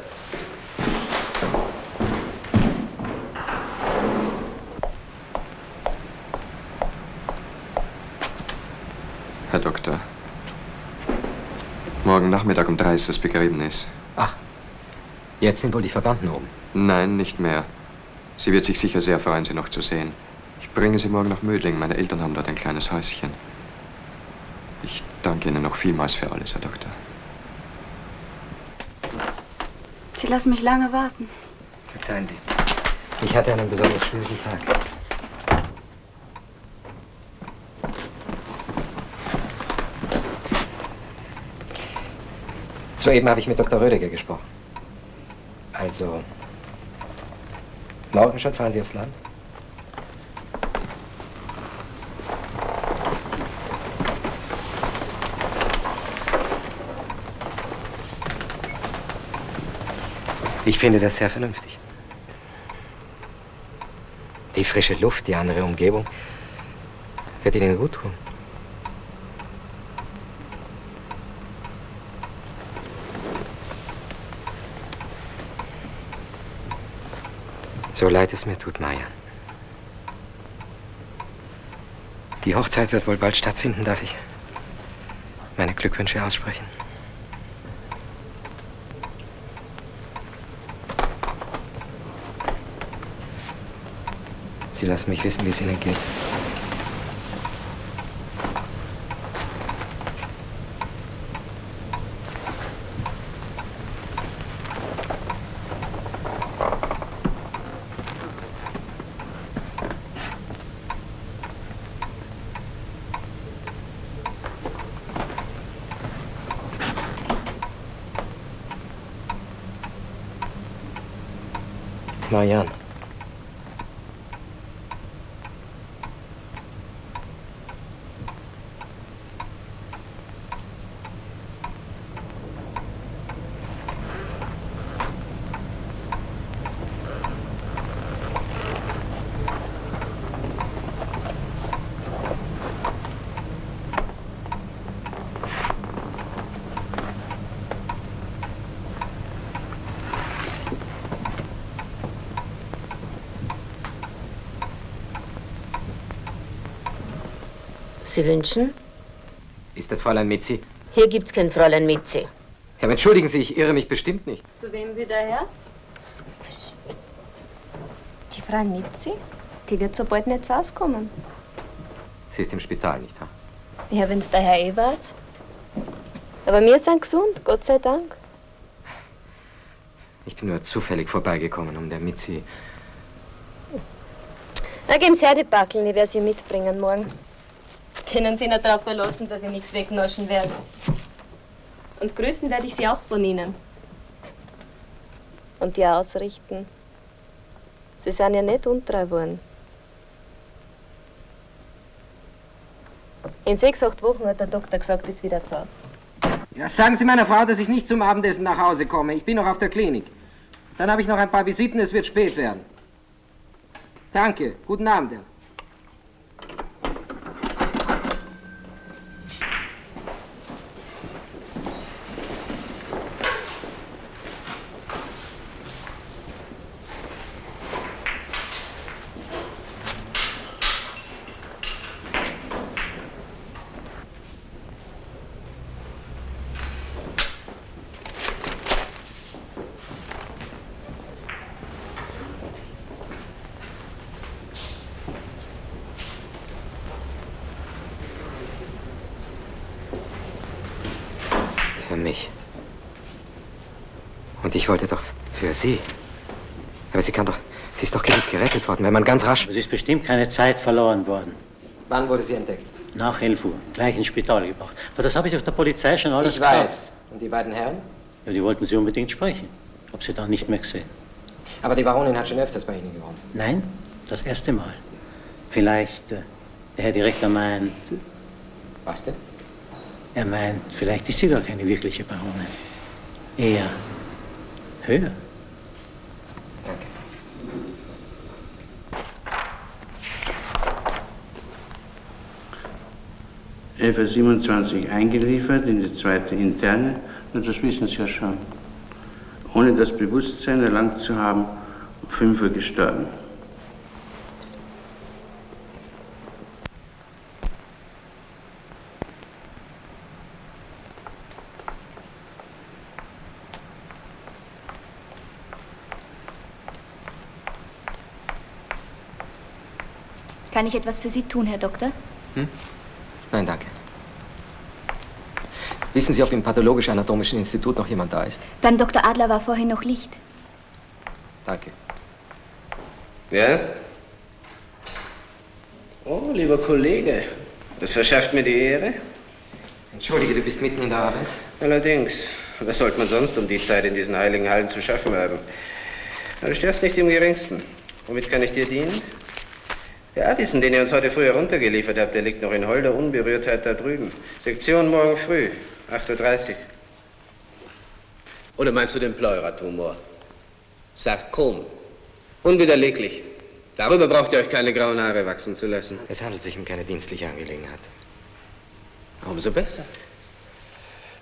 Herr Doktor, morgen Nachmittag um 3 ist das Begräbnis. Ach, jetzt sind wohl die Verwandten oben. Nein, nicht mehr. Sie wird sich sicher sehr freuen, Sie noch zu sehen. Ich bringe Sie morgen nach Mödling. Meine Eltern haben dort ein kleines Häuschen. Ich danke Ihnen noch vielmals für alles, Herr Doktor. Sie lassen mich lange warten. Verzeihen Sie. Ich hatte einen besonders schwierigen Tag. Soeben habe ich mit Dr. Rödiger gesprochen. Also, morgen schon fahren Sie aufs Land? Ich finde das sehr vernünftig. Die frische Luft, die andere Umgebung wird Ihnen gut tun. So leid es mir tut, Marian. Die Hochzeit wird wohl bald stattfinden, darf ich meine Glückwünsche aussprechen? Sie lassen mich wissen, wie es Ihnen geht. Marian. Sie wünschen? Ist das Fräulein Mitzi? Hier gibt's kein Fräulein Mitzi. Ja, aber entschuldigen Sie, ich irre mich bestimmt nicht. Zu wem wieder her? Die Frau Mitzi? Die wird so bald nicht rauskommen. Sie ist im Spital, nicht wahr? Ja, wenn's der Herr eh weiß. Aber wir sind gesund, Gott sei Dank. Ich bin nur zufällig vorbeigekommen, um der Mitzi... Na, geben's her, die Backeln, ich werde sie mitbringen morgen. Können Sie nicht darauf verlassen, dass ich nichts wegnaschen werde. Und grüßen werde ich Sie auch von Ihnen. Und die ausrichten. Sie sind ja nicht untreu worden. In 6, 8 Wochen hat der Doktor gesagt, ist wieder zu Hause. Ja, sagen Sie meiner Frau, dass ich nicht zum Abendessen nach Hause komme. Ich bin noch auf der Klinik. Dann habe ich noch ein paar Visiten, es wird spät werden. Danke, guten Abend. Herr. Für mich. Und ich wollte doch für Sie. Aber sie ist doch gewiss gerettet worden, wenn man ganz rasch... Es ist bestimmt keine Zeit verloren worden. Wann wurde sie entdeckt? Nach 11 Uhr, gleich ins Spital gebracht. Aber das habe ich doch der Polizei schon alles Ich gesagt. weiß. Und die beiden Herren? Ja, die wollten Sie unbedingt sprechen. Ob Sie da nicht mehr gesehen. Aber die Baronin hat schon öfters bei Ihnen gewohnt. Nein, das erste Mal. Vielleicht, der Herr Direktor meint... Was denn? Er meint, vielleicht ist sie gar keine wirkliche Baronin. Eher höher. Danke. Uhr eingeliefert in die zweite Interne. Und das wissen Sie ja schon. Ohne das Bewusstsein erlangt zu haben, um 5 Uhr gestorben. Kann ich etwas für Sie tun, Herr Doktor? Nein, danke. Wissen Sie, ob im Pathologisch-Anatomischen Institut noch jemand da ist? Beim Dr. Adler war vorhin noch Licht. Danke. Ja? Oh, lieber Kollege, das verschafft mir die Ehre. Entschuldige, du bist mitten in der Arbeit? Allerdings. Was sollte man sonst um die Zeit in diesen heiligen Hallen zu schaffen haben? Du störst nicht im Geringsten. Womit kann ich dir dienen? Der Addison, den ihr uns heute früh heruntergeliefert habt, der liegt noch in holder Unberührtheit da drüben. Sektion morgen früh, 8:30 Uhr. Oder meinst du den Pleuratumor? Sarkom. Unwiderleglich. Darüber braucht ihr euch keine grauen Haare wachsen zu lassen. Es handelt sich um keine dienstliche Angelegenheit. Umso besser.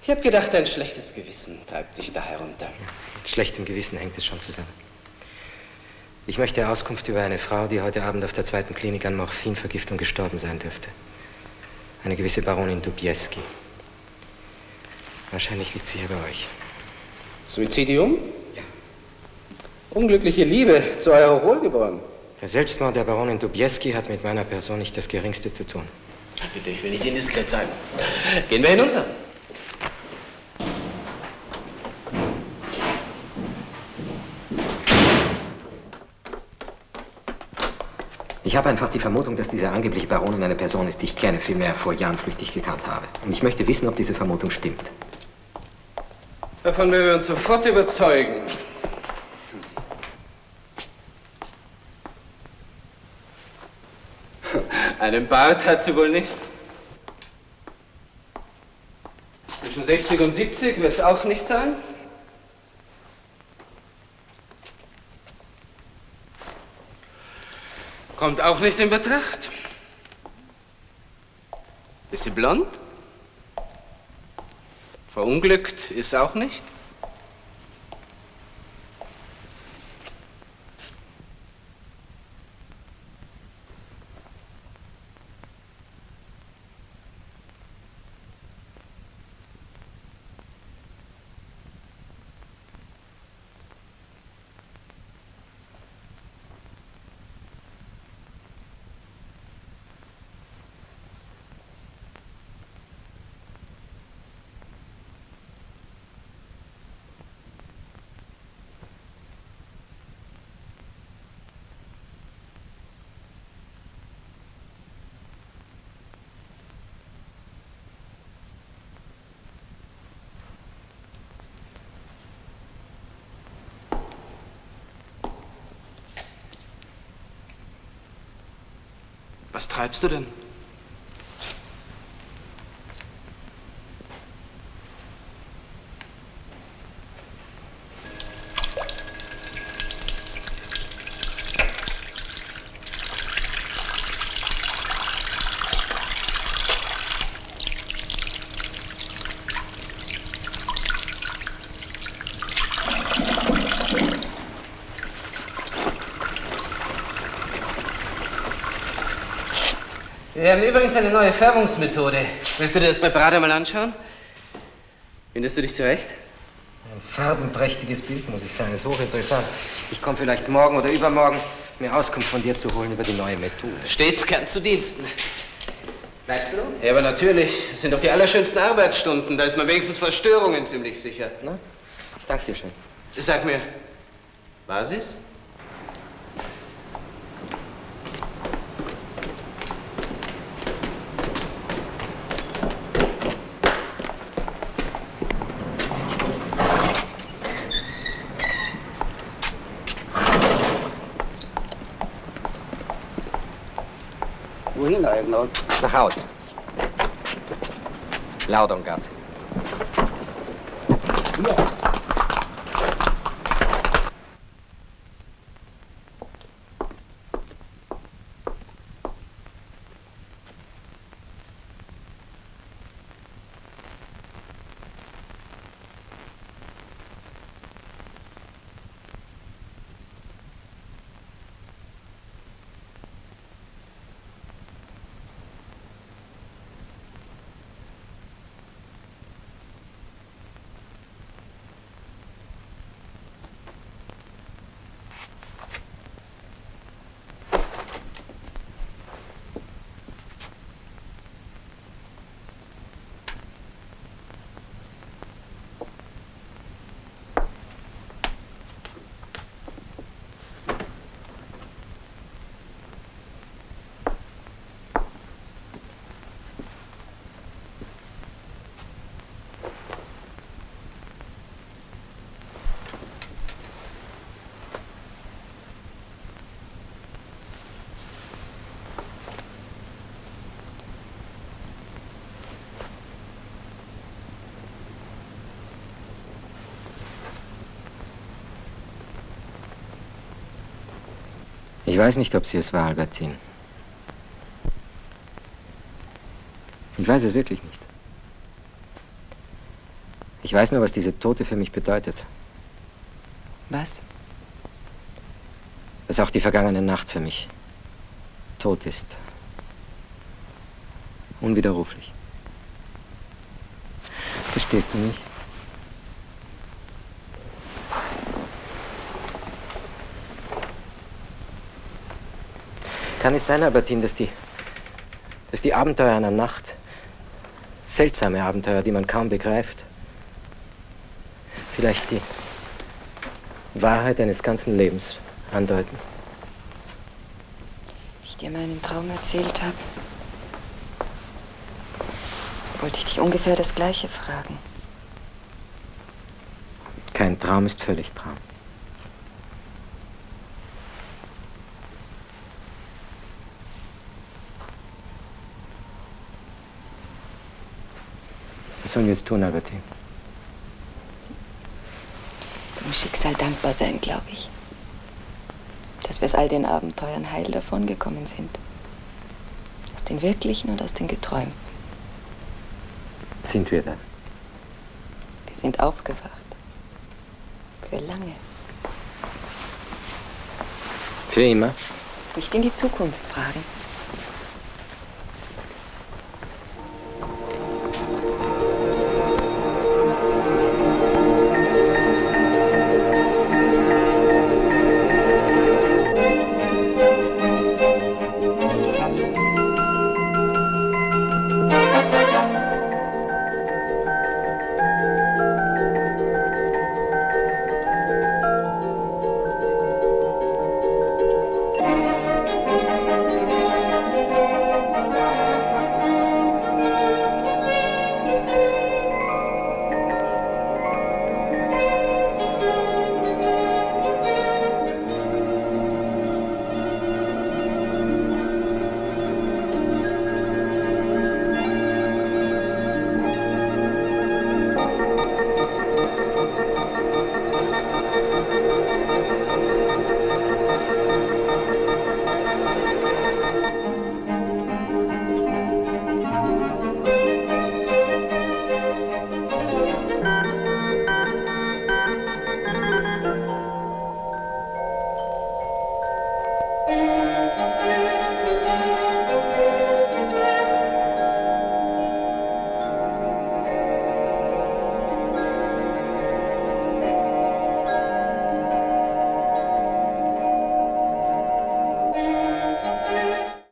Ich habe gedacht, ein schlechtes Gewissen treibt dich da herunter. Mit schlechtem Gewissen hängt es schon zusammen. Ich möchte Auskunft über eine Frau, die heute Abend auf der 2. Klinik an Morphinvergiftung gestorben sein dürfte. Eine gewisse Baronin Dubieski. Wahrscheinlich liegt sie hier bei euch. Suizidium? Ja. Unglückliche Liebe zu eurer Wohlgeboren. Der Selbstmord der Baronin Dubieski hat mit meiner Person nicht das Geringste zu tun. Bitte, ich will nicht indiskret sein. Gehen wir hinunter. Ich habe einfach die Vermutung, dass diese angebliche Baronin eine Person ist, die ich kenne, vielmehr vor Jahren flüchtig gekannt habe. Und ich möchte wissen, ob diese Vermutung stimmt. Davon werden wir uns sofort überzeugen. Einen Bart hat sie wohl nicht. Zwischen 60 und 70 wird es auch nicht sein. Kommt auch nicht in Betracht. Ist sie blond? Verunglückt ist auch nicht. Was treibst du denn? Wir haben übrigens eine neue Färbungsmethode. Willst du dir das Präparat einmal anschauen? Findest du dich zurecht? Ein farbenprächtiges Bild, muss ich sagen. Ist hochinteressant. Ich komme vielleicht morgen oder übermorgen, mir Auskunft von dir zu holen über die neue Methode. Stets gern zu Diensten. Bleibst du? Ja, aber natürlich. Das sind doch die allerschönsten Arbeitsstunden. Da ist man wenigstens vor Störungen ziemlich sicher. Na, ich danke dir schön. Sag mir, was ist? Wohin eigentlich? Nach Haus. Laudongasse. Ich weiß nicht, ob sie es war, Albertine. Ich weiß es wirklich nicht. Ich weiß nur, was diese Tote für mich bedeutet. Was? Dass auch die vergangene Nacht für mich tot ist. Unwiderruflich. Verstehst du mich? Kann es sein, Albertine, dass die Abenteuer einer Nacht, seltsame Abenteuer, die man kaum begreift, vielleicht die Wahrheit eines ganzen Lebens andeuten? Wie ich dir meinen Traum erzählt habe, wollte ich dich ungefähr das Gleiche fragen. Kein Traum ist völlig Traum. Was sollen wir jetzt tun, Albertine? Dem Schicksal dankbar sein, glaube ich. Dass wir aus all den Abenteuern heil davongekommen sind. Aus den wirklichen und aus den geträumten. Sind wir das? Wir sind aufgewacht. Für lange. Für immer? Nicht in die Zukunft fragen.